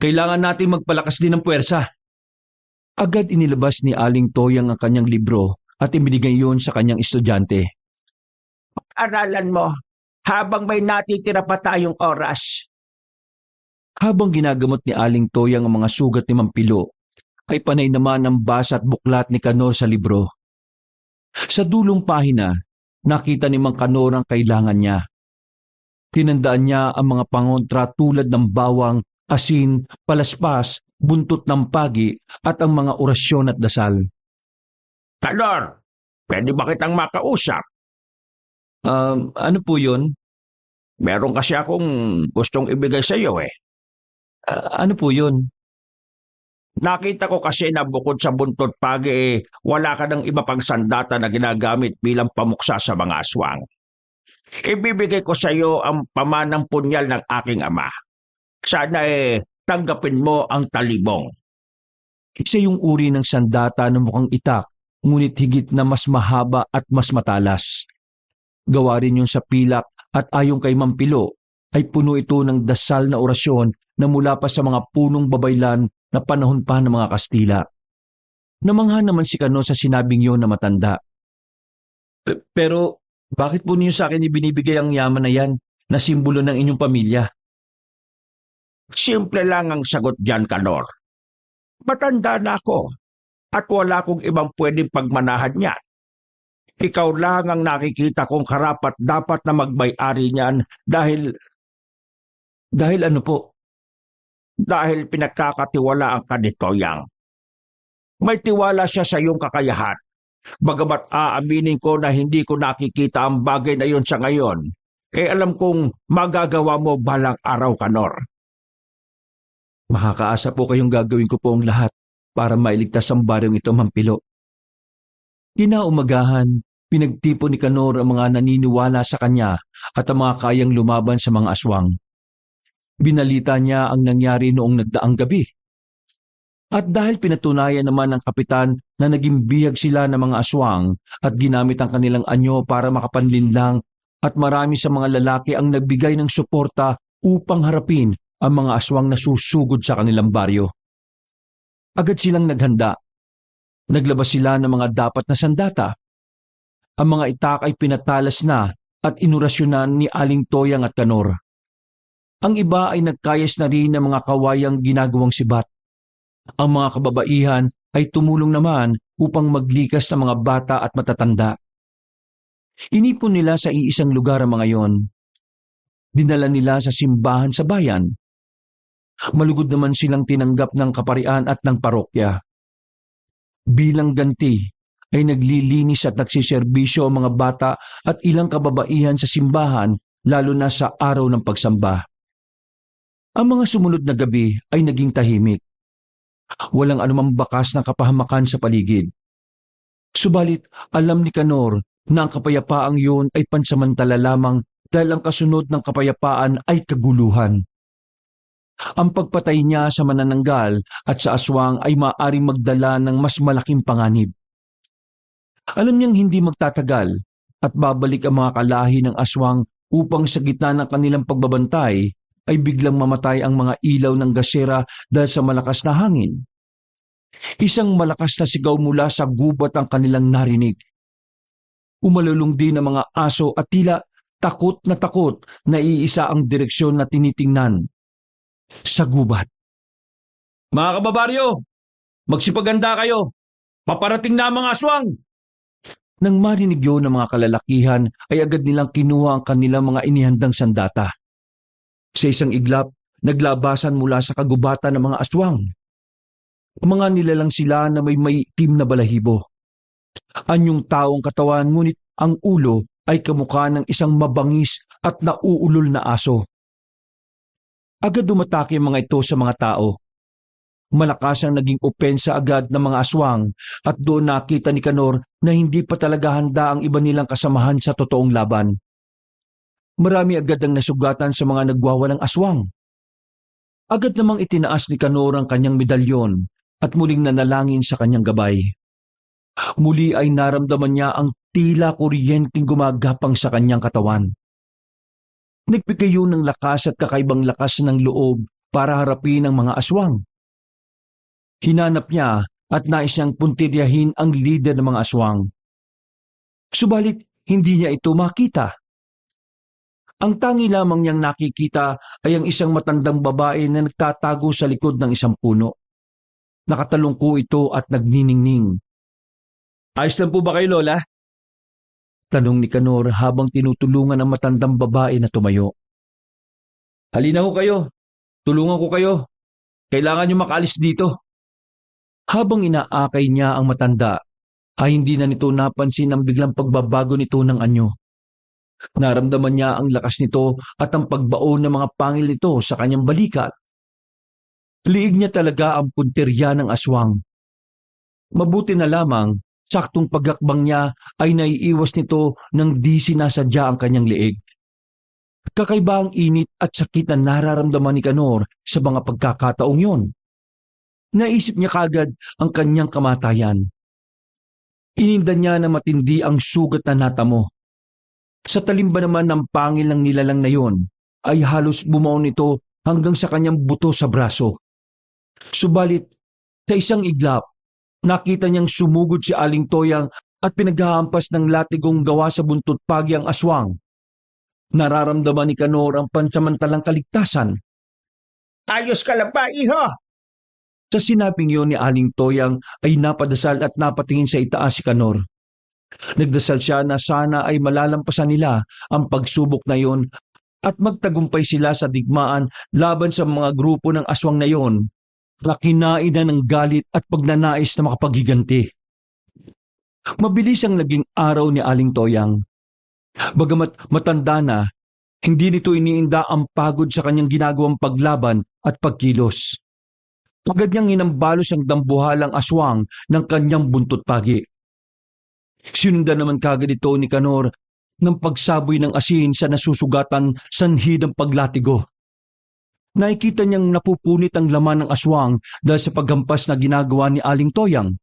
Kailangan natin magpalakas din ng puwersa. Agad inilabas ni Aling Toyang ang kanyang libro at ibinigay yun sa kanyang estudyante. Aralan mo habang may natitira pa tayong oras. Habang ginagamot ni Aling Toyang ang mga sugat ni Mampilo, ay panay naman ang basa at buklat ni Kanor sa libro. Sa dulong pahina, nakita ni Mang Kanor ang kailangan niya. Tinandaan niya ang mga pangontra tulad ng bawang, asin, palaspas, buntot ng pagi at ang mga orasyon at dasal. Kanor, pwede ba kitang makausap? Ano po yun? Meron kasi akong gustong ibigay sa iyo eh. Ano po yun? Nakita ko kasi na bukod sa buntot pagi wala ka ng iba pang sandata na ginagamit bilang pamuksa sa mga aswang. Ibibigay ko sa iyo ang pamanang punyal ng aking ama. Sana tanggapin mo ang talibong. Isa yung uri ng sandata na mukhang itak, ngunit higit na mas mahaba at mas matalas. Gawa rin yun sa pilak at ayon kay Mampilo, ay puno ito ng dasal na orasyon na mula pa sa mga punong babaylan na panahon pa ng mga Kastila. Namangha naman si Kano sa sinabing yon na matanda. Pero bakit po niyo sa akin ibinibigay ang yaman na yan na simbolo ng inyong pamilya? Simple lang ang sagot diyan, Kanor. Matanda na ako at wala kong ibang pwedeng pagmanahan niyan. Ikaw lang ang nakikita kong karapat dapat na magmay-ari niyan dahil Dahil ano po? pinagkakatiwalaan ka ni Toyang. May tiwala siya sa iyong kakayahan. Bagamat aaminin ko na hindi ko nakikita ang bagay na iyon sa ngayon, alam kong magagawa mo balang araw, Kanor. Makakaasa po kayong gagawin ko po ang lahat para mailigtas ang baryong ito, Mampilo. Kinaumagahan, pinagtipon ni Kanor ang mga naniniwala sa kanya at ang mga kayang lumaban sa mga aswang. Binalita niya ang nangyari noong nagdaang gabi. At dahil pinatunayan naman ng kapitan na naging bihag sila ng mga aswang at ginamit ang kanilang anyo para makapanlinlang at marami sa mga lalaki ang nagbigay ng suporta upang harapin ang mga aswang na susugod sa kanilang baryo. Agad silang naghanda. Naglabas sila ng mga dapat na sandata. Ang mga itak ay pinatalas na at inurasyonan ni Aling Toyang at Kanor. Ang iba ay nagkayas na rin ng mga kawayang ginagawang sibat. Ang mga kababaihan ay tumulong naman upang maglikas ng mga bata at matatanda. Inipon nila sa iisang lugar ang mga yon. Dinala nila sa simbahan sa bayan. Malugod naman silang tinanggap ng kaparian at ng parokya. Bilang ganti ay naglilinis at nagsiserbisyo ang mga bata at ilang kababaihan sa simbahan lalo na sa araw ng pagsamba. Ang mga sumunod na gabi ay naging tahimik. Walang anumang bakas ng kapahamakan sa paligid. Subalit alam ni Kanor na ang kapayapaang yun ay pansamantala lamang dahil ang kasunod ng kapayapaan ay kaguluhan. Ang pagpatay niya sa manananggal at sa aswang ay maaaring magdala ng mas malaking panganib. Alam niyang hindi magtatagal at babalik ang mga kalahi ng aswang upang sa gitna ng kanilang pagbabantay ay biglang mamatay ang mga ilaw ng gasera dahil sa malakas na hangin. Isang malakas na sigaw mula sa gubat ang kanilang narinig. Umalulong din ang mga aso at tila takot na iisa ang direksyon na tinitingnan. Sa gubat. Mga kababaryo, magsipaganda kayo. Paparating na ang mga aswang. Nang marinig yun ng mga kalalakihan ay agad nilang kinuha ang kanilang mga inihandang sandata. Sa isang iglap, naglabasan mula sa kagubatan ng mga aswang. Mga nilalang sila na may maitim na balahibo. Anyong taong katawan ngunit ang ulo ay kamukha ng isang mabangis at nauulol na aso. Agad dumatake ang mga ito sa mga tao. Malakas ang naging opensa agad ng mga aswang at doon nakita ni Kanor na hindi pa talaga handa ang iba nilang kasamahan sa totoong laban. Marami agad ang nasugatan sa mga nagwawalang aswang. Agad namang itinaas ni Kanor ang kanyang medalyon at muling nanalangin sa kanyang gabay. Muli ay naramdaman niya ang tila kuryenteng gumagapang sa kanyang katawan. Nagbigay yun ng lakas at kakaibang lakas ng loob para harapin ang mga aswang. Hinanap niya at nais niyang puntiryahin ang lider ng mga aswang. Subalit hindi niya ito makita. Ang tangi lamang niyang nakikita ay ang isang matandang babae na nagtatago sa likod ng isang puno. Nakatalungko ito at nagniningning. Ayos lang po ba kayo, Lola? Tanong ni Kanor habang tinutulungan ang matandang babae na tumayo. Halina ho kayo. Tulungan ko kayo. Kailangan niyo makaalis dito. Habang inaakay niya ang matanda, ay hindi na nito napansin ang biglang pagbabago nito ng anyo. Naramdaman niya ang lakas nito at ang pagbaon ng mga pangil nito sa kanyang balikat. Liig niya talaga ang punterya ng aswang. Mabuti na lamang, saktong paglakbang niya ay naiiwas nito nang di sinasadya ang kanyang liig. Kakaiba ang init at sakit na nararamdaman ni Canor sa mga pagkakataong yon. Naisip niya kagad ang kanyang kamatayan. Ininda niya na matindi ang sugat na natamo. Sa talimba naman ng pangil ng nilalang na yon, ay halos bumaon ito hanggang sa kanyang buto sa braso. Subalit, sa isang iglap, nakita niyang sumugod si Aling Toyang at pinaghahampas ng latigong gawa sa buntot pagi ang aswang. Nararamdaman ni Canor ang pansamantalang kaligtasan. Ayos ka lang ba, iho? Sa sinabing yun ni Aling Toyang ay napadasal at napatingin sa itaas si Canor. Nagdasal siya na sana ay malalampasan nila ang pagsubok na yon at magtagumpay sila sa digmaan laban sa mga grupo ng aswang na yon na kinain na ng galit at pagnanais na makapaghiganti. Mabilis ang naging araw ni Aling Toyang. Bagamat matanda na, hindi nito iniinda ang pagod sa kanyang ginagawang paglaban at pagkilos. Agad niyang inambalos ang dambuhalang aswang ng kanyang buntot pagi. Sinundan naman kagad ito ni Canor ng pagsaboy ng asin sa nasusugatan sanhi ng paglatigo. Nakikita niyang napupunit ang laman ng aswang dahil sa paghampas na ginagawa ni Aling Toyang.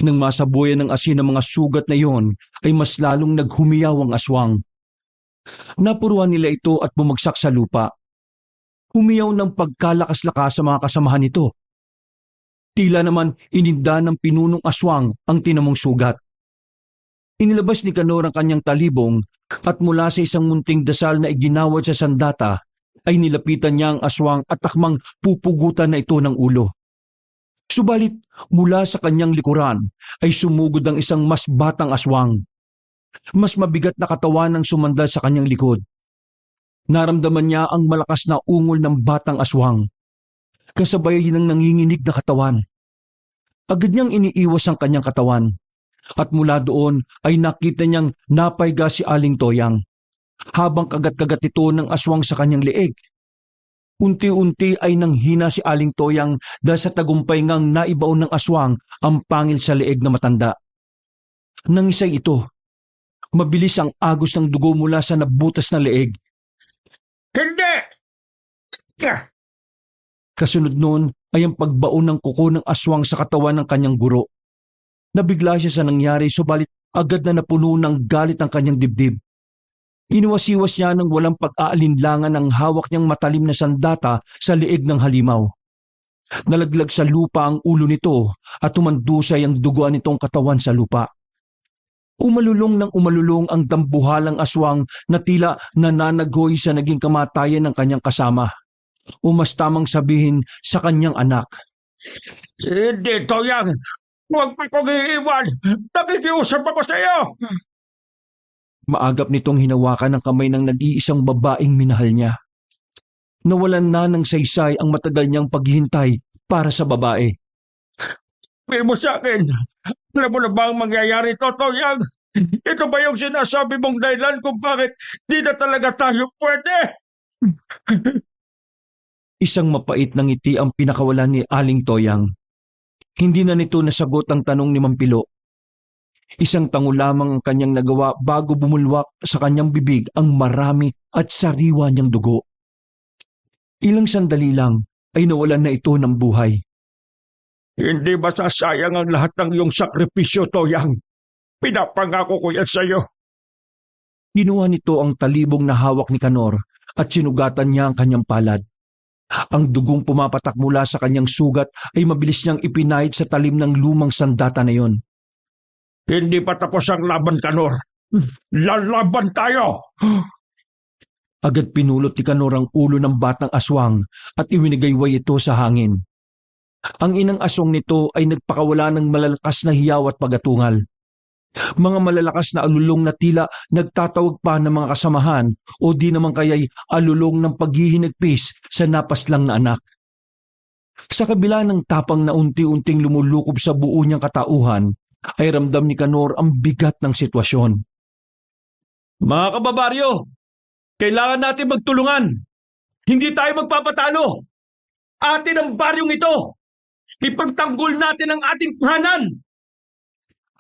Nang masabuyan ng asin ang mga sugat na iyon, ay mas lalong naghumiyaw ang aswang. Napuruan nila ito at bumagsak sa lupa. Humiyaw ng pagkalakas-lakas sa mga kasamahan nito. Tila naman ininda ng pinunong aswang ang tinamong sugat. Inilabas ni Canor ang kanyang talibong at mula sa isang munting dasal na iginawad sa sandata ay nilapitan niya ang aswang at takmang pupugutan na ito ng ulo. Subalit mula sa kanyang likuran ay sumugod ang isang mas batang aswang. Mas mabigat na katawan ang sumandal sa kanyang likod. Naramdaman niya ang malakas na ungol ng batang aswang. Kasabay ng nanginginig na katawan. Agad niyang iniiwas ang kanyang katawan. At mula doon ay nakita niyang napaiga si Aling Toyang. Habang kagat-kagat ito ng aswang sa kanyang leeg. Unti-unti ay nanghina si Aling Toyang dahil sa tagumpay ngang naibaon ng aswang ang pangil sa leeg na matanda. Nangisay ito. Mabilis ang agos ng dugo mula sa nabutas na leeg. Hindi! Kasunod noon ay ang pagbaon ng kuko ng aswang sa katawan ng kanyang guro. Nabigla siya sa nangyari subalit agad na napuno ng galit ang kanyang dibdib. Inuwasiwas niya ng walang pag-aalinlangan ang hawak niyang matalim na sandata sa leeg ng halimaw. Nalaglag sa lupa ang ulo nito at tumandusay ang duguan nitong katawan sa lupa. Umalulong ng umalulong ang dambuhalang aswang na tila nananagoy sa naging kamatayan ng kanyang kasama. O mas tamang sabihin sa kanyang anak. Hindi, Toyang! Huwag mo kong iiwan! Nakikiusap ako sa iyo! Maagap nitong hinawakan ang kamay ng nag-iisang babaeng minahal niya. Nawalan na ng saysay ang matagal niyang paghihintay para sa babae. Sabi mo sa akin, alam mo na ba ang mangyayari to, Toyang? Ito ba yung sinasabi mong dahilan kung bakit di na talaga tayo pwede? Isang mapait na ngiti ang pinakawalan ni Aling Toyang. Hindi na nito nasagot ang tanong ni Mampilo. Isang tango lamang ang kanyang nagawa bago bumulwak sa kanyang bibig ang marami at sariwa niyang dugo. Ilang sandali lang ay nawalan na ito ng buhay. Hindi ba sasayang ang lahat ng iyong sakripisyo, Toyang? Pinapangako ko yan sa iyo. Kinuha nito ang talibong na hawak ni Canor at sinugatan niya ang kanyang palad. Ang dugong pumapatak mula sa kanyang sugat ay mabilis niyang ipinahid sa talim ng lumang sandata na yon. Hindi pa tapos ang laban, Canor. Lalaban tayo! Agad pinulot ni Canor ang ulo ng batang aswang at iwinigayway ito sa hangin. Ang inang aswang nito ay nagpakawala ng malalakas na hiyaw at pagatungal. Mga malalakas na alulong na tila nagtatawag pa ng mga kasamahan o di naman kaya'y alulong ng paghihinagpis sa napaslang na anak. Sa kabila ng tapang na unti-unting lumulukob sa buo niyang katauhan, ay ramdam ni Canor ang bigat ng sitwasyon. Mga kababaryo, kailangan natin magtulungan. Hindi tayo magpapatalo. Atin ang baryong ito! Ipagtanggol natin ang ating tahanan!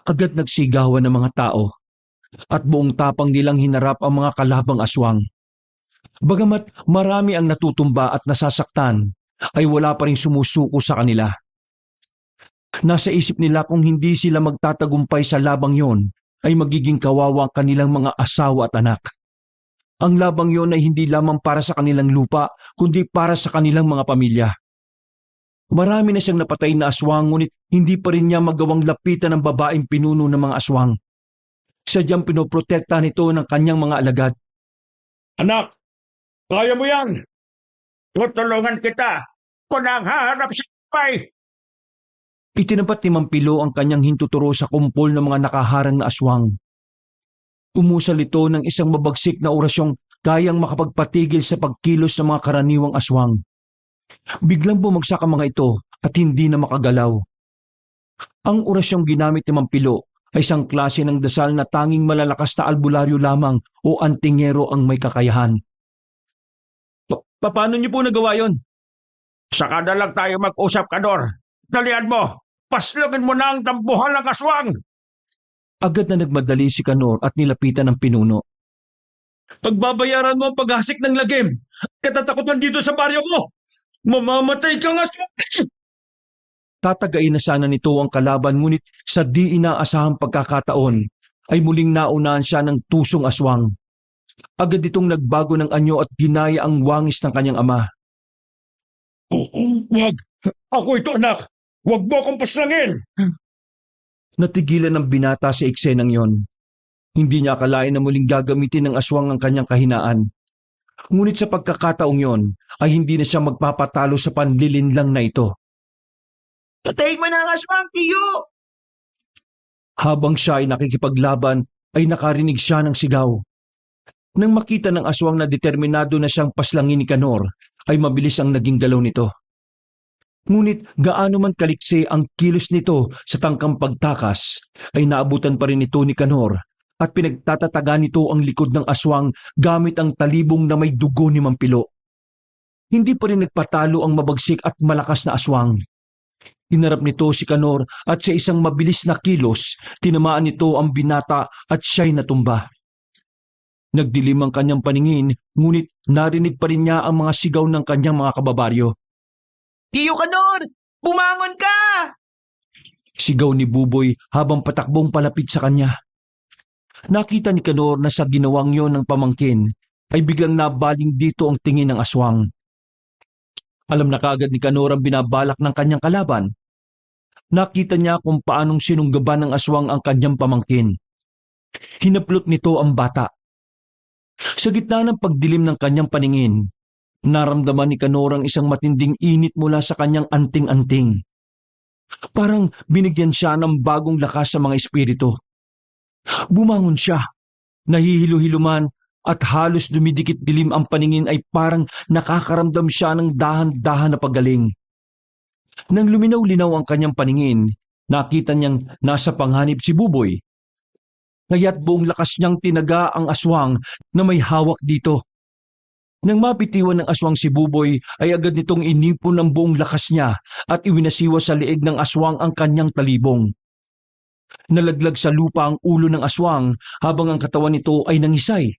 Agad nagsigawan ng mga tao at buong tapang nilang hinarap ang mga kalabang aswang. Bagamat marami ang natutumba at nasasaktan, ay wala pa rin sumusuko sa kanila. Nasa isip nila kung hindi sila magtatagumpay sa labang yon, ay magiging kawawa ang kanilang mga asawa at anak. Ang labang yon ay hindi lamang para sa kanilang lupa, kundi para sa kanilang mga pamilya. Marami na siyang napatay na aswang, ngunit hindi pa rin niya magawang lapitan ng babaeng pinuno ng mga aswang. Sadyang pinoprotektahan ito ng kanyang mga alagad. Anak, kaya mo yan! Tutulungan kita kung ang haharap sa buhay! Itinampat ni Mampilo ang kanyang hintuturo sa kumpol ng mga nakaharang na aswang. Umusal ito ng isang mabagsik na orasyong kayang makapagpatigil sa pagkilos ng mga karaniwang aswang. Biglang bumagsak ang mga ito at hindi na makagalaw. Ang orasyong ginamit ni Mampilo ay isang klase ng dasal na tanging malalakas na albularyo lamang o antingero ang may kakayahan. Paano niyo po nagawa yon? Saka na lang tayo mag-usap, Kanor. Dalian mo! Paslugin mo na ang tambuhan ng aswang! Agad na nagmadali si Kanor at nilapitan ng pinuno. Pagbabayaran mo ang paghasik ng lagim! Katatakutan dito sa baryo ko! Mamamatay kang aswang! Tatagain na sana nito ang kalaban, ngunit sa di inaasahang pagkakataon ay muling naunahan siya ng tusong aswang. Agad itong nagbago ng anyo at ginaya ang wangis ng kanyang ama. Wag! Ako ito, anak! Wag mo akong paslangin! Natigilan ng binata sa eksenang yon. Hindi niya akalain na muling gagamitin ng aswang ang kanyang kahinaan. Ngunit sa pagkakataong yon ay hindi na siya magpapatalo sa panlilinlang na ito. Patayin mo na ang aswang, Tiyo! Habang siya ay nakikipaglaban, ay nakarinig siya ng sigaw. Nang makita ng aswang na determinado na siyang paslangin ni Kanor, ay mabilis ang naging galaw nito. Ngunit gaano man kaliksi ang kilos nito sa tangkang pagtakas, ay naabutan pa rin ito ni Kanor at pinagtatataga nito ang likod ng aswang gamit ang talibong na may dugo ni Mampilo. Hindi pa rin nagpatalo ang mabagsik at malakas na aswang. Inarap nito si Kanor at sa isang mabilis na kilos, tinamaan nito ang binata at siya'y natumba. Nagdilim ang kanyang paningin, ngunit narinig pa rin niya ang mga sigaw ng kanyang mga kababaryo. Tiyo Kanor! Bumangon ka! Sigaw ni Buboy habang patakbong palapit sa kanya. Nakita ni Kanor na sa ginawang yon ng pamangkin, ay biglang nabaling dito ang tingin ng aswang. Alam na kaagad ni Kanor ang binabalak ng kanyang kalaban. Nakita niya kung paanong sinunggaban ng aswang ang kanyang pamangkin. Hinaplot nito ang bata. Sa gitna ng pagdilim ng kanyang paningin, naramdaman ni Kanor ang isang matinding init mula sa kanyang anting-anting. Parang binigyan siya ng bagong lakas sa mga espiritu. Bumangon siya, nahihilo-hiluman at halos dumidikit dilim ang paningin ay parang nakakaramdam siya ng dahan-dahan na paggaling. Nang luminaw-linaw ang kanyang paningin, nakita niyang nasa panganib si Buboy. Kaya't buong lakas niyang tinaga ang aswang na may hawak dito. Nang mapitiwan ng aswang si Buboy, ay agad nitong inipon ang buong lakas niya at iwinasiwa sa liig ng aswang ang kanyang talibong. Nalaglag sa lupa ang ulo ng aswang habang ang katawan nito ay nangisay.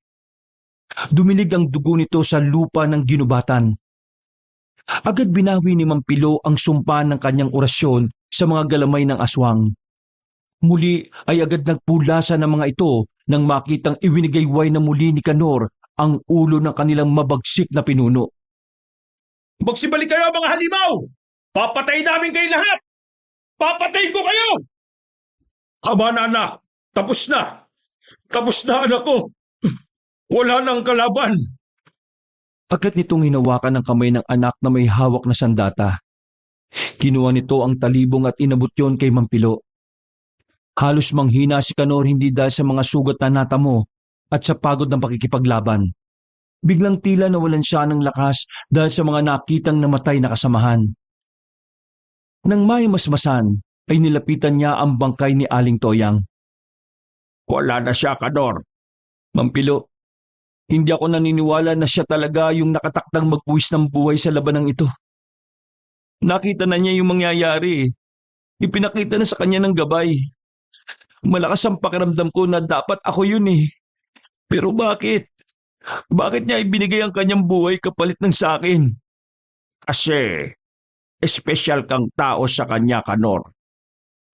Dumilig ang dugo nito sa lupa ng ginubatan. Agad binawi ni Mampilo ang sumpa ng kanyang orasyon sa mga galamay ng aswang. Muli ay agad nagpulasan ng mga ito nang makitang iwinigayway na muli ni Kanor ang ulo ng kanilang mabagsik na pinuno. Magsibalik kayo mga halimaw! Papatay namin kayo lahat! Papatayin ko kayo! Ama na anak! Tapos na! Tapos na anak ko! Wala nang kalaban! Agad nitong hinawakan ng kamay ng anak na may hawak na sandata. Kinuha nito ang talibong at inabot yon kay Mampilo. Halos manghina si Kanor hindi dahil sa mga sugat na natamo at sa pagod ng pakikipaglaban. Biglang tila nawalan siya ng lakas dahil sa mga nakitang namatay na kasamahan. Nang may masmasan, ay nilapitan niya ang bangkay ni Aling Toyang. Wala na siya, Kanor. Mampilo, hindi ako naniniwala na siya talaga yung nakatakdang magbuwis ng buhay sa labanang ito. Nakita na niya yung mangyayari. Ipinakita na sa kanya ng gabay. Malakas ang pakiramdam ko na dapat ako yun eh. Pero bakit? Bakit niya ibinigay ang kanyang buhay kapalit ng sa akin? Kasi espesyal kang tao sa kanya, Kanor.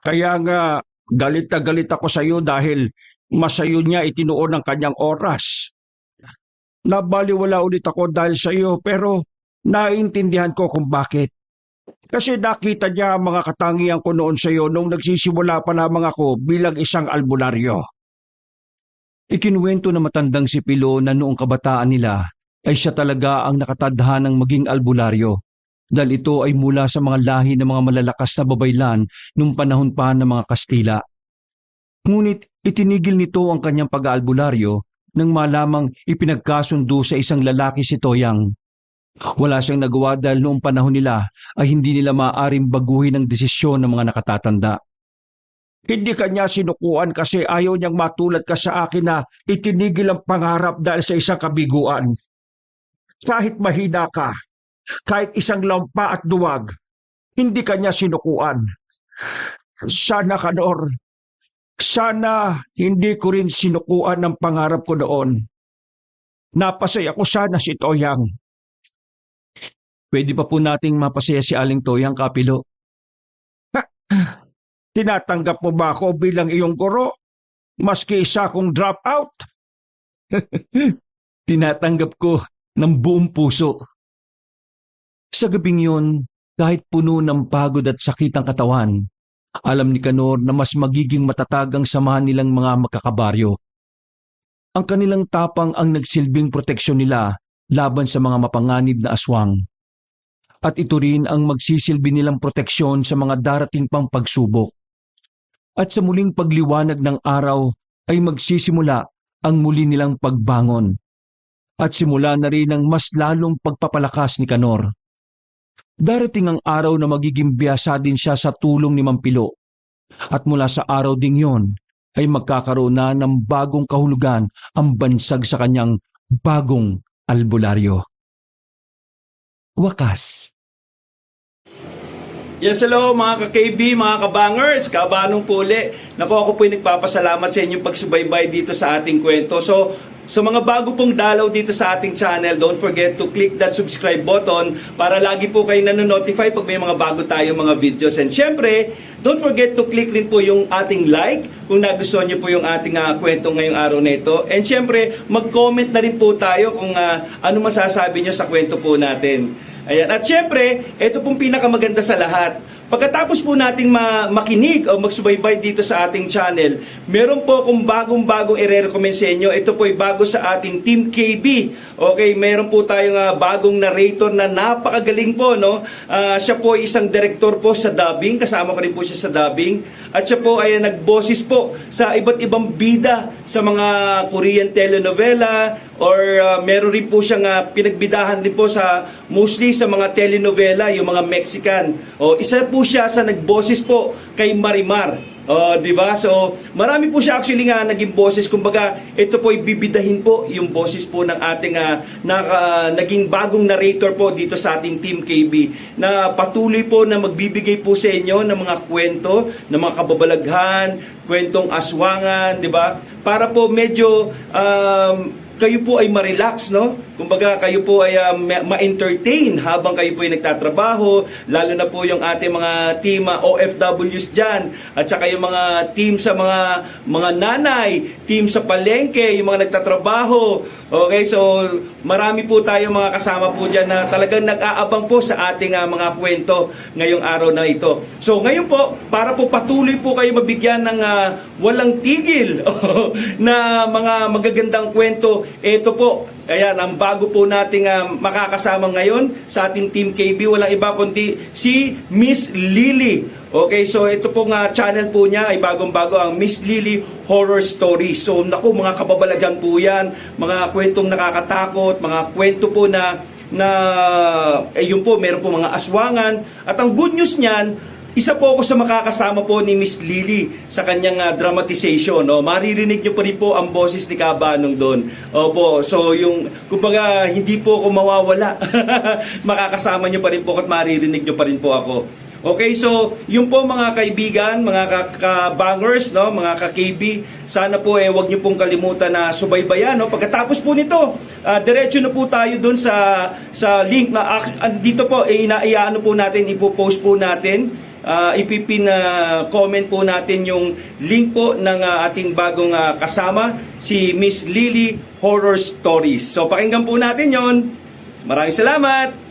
Kaya nga, galit na galit ako sa iyo dahil masayo niya itinuon ang kanyang oras. Nabaliwala ulit ako dahil sa iyo pero naiintindihan ko kung bakit. Kasi nakita niya ang mga katangian ko noon sa iyo nung nagsisimula pa lamang ako bilang isang albularyo. Ikinuwento na matandang si Pilo na noong kabataan nila ay siya talaga ang nakatadhanang maging albularyo dahil ito ay mula sa mga lahi ng mga malalakas na babaylan nung panahon pa ng mga Kastila. Ngunit itinigil nito ang kanyang pag-aalbularyo nang malamang ipinagkasundo sa isang lalaki si Toyang. Wala siyang nagawa dahil noong panahon nila ay hindi nila maaaring baguhin ang desisyon ng mga nakatatanda. Hindi kanya sinukuan kasi ayaw niyang matulad ka sa akin na itinigil ang pangarap dahil sa isang kabiguan. Kahit mahina ka, kahit isang lampa at duwag, hindi kanya sinukuan. Sana, Kanor, sana hindi ko rin sinukuan ang pangarap ko noon. Napasaya ko sana si Toyang. Pwede pa po nating mapasaya si Aling Toyang, Kapilo. Tinatanggap mo ba ako bilang iyong guro? Maski isa kong drop out? Tinatanggap ko ng buong puso. Sa gabing yun, kahit puno ng pagod at sakit ang katawan, alam ni Kanor na mas magiging matatag ang samahan nilang mga magkakabaryo. Ang kanilang tapang ang nagsilbing proteksyon nila laban sa mga mapanganib na aswang. At ito rin ang magsisilbi nilang proteksyon sa mga darating pang pagsubok. At sa muling pagliwanag ng araw ay magsisimula ang muli nilang pagbangon. At simula na rin ang mas lalong pagpapalakas ni Kanor. Darating ang araw na magiging biyasa din siya sa tulong ni Mampilo. At mula sa araw ding yon ay magkakaroon na ng bagong kahulugan ang bansag sa kanyang bagong albularyo. Wakas. Yes, hello mga ka-KB, mga kabangers, kabanong puli. Naku, ako po nagpapasalamat sa inyong pagsubaybay dito sa ating kwento. So, sa mga bago pong dalaw dito sa ating channel, don't forget to click that subscribe button para lagi po kayo nanonotify pag may mga bago tayo mga videos. And syempre, don't forget to click rin po yung ating like kung nagustuhan nyo po yung ating kwento ngayong araw na ito. And syempre, mag-comment na rin po tayo kung ano masasabi nyo sa kwento po natin. Ayan. At syempre, ito pong pinakamaganda sa lahat. Pagkatapos po nating makinig o magsubaybay dito sa ating channel, meron po akong bagong-bagong i-recommend sa inyo. Ito po ay bago sa ating Team KB. Okay, meron po tayong bagong narrator na napakagaling po, no? Siya po ay isang director po sa dubbing. Kasama ko rin po siya sa dubbing. At siya po ay nagboses po sa iba't ibang bida sa mga Korean telenovela or meron rin po siyang pinagbidahan din po sa mostly sa mga telenovela, yung mga Mexican. O isa po siya sa nagboses po kay Marimar. Di ba? So, marami po siya actually nga naging boses. Kumbaga, ito po ibibidahin po yung boses po ng ating naging bagong narrator po dito sa ating Team KB na patuloy po na magbibigay po sa inyo ng mga kwento, ng mga kababalaghan, kwentong aswangan, di ba? Para po medyo kayo po ay ma-relax, no? Kumbaga kayo po ay ma-entertain habang kayo po ay nagtatrabaho, lalo na po yung ating mga team OFWs dyan, at saka yung mga team sa mga nanay, team sa palengke, yung mga nagtatrabaho. Okay, so marami po tayo mga kasama po dyan na talagang nag-aabang po sa ating mga kwento ngayong araw na ito. So ngayon po, para po patuloy po kayo mabigyan ng walang tigil na mga magagandang kwento, ito po, ayan, ang bago po nating makakasama ngayon sa ating Team KB, walang iba kundi si Miss Lily. Okay, so ito pong channel po niya ay bagong-bago, ang Miss Lily Horror Stories. So naku, mga kababalaghan po yan, mga kwentong nakakatakot, mga kwento po na yun po, meron po mga aswangan. At ang good news niyan, isa po ako sa makakasama po ni Miss Lily sa kanyang dramatization. No? Maririnig nyo pa rin po ang boses ni Kabanong doon. Opo, so yung, kumbaga, hindi po ako mawawala. Makakasama nyo pa rin po at maririnig nyo pa rin po ako. Okay, so yun po mga kaibigan, mga kabangers, no, mga ka-KB, sana po wag niyo pong kalimutan na subaybayan, no. Pagkatapos po nito, diretso na po tayo doon sa link na dito po inaano po natin, ipo-post po natin, ipipin comment po natin yung link po ng ating bagong kasama, si Miss Lily Horror Stories. So pakinggan po natin 'yon. Maraming salamat.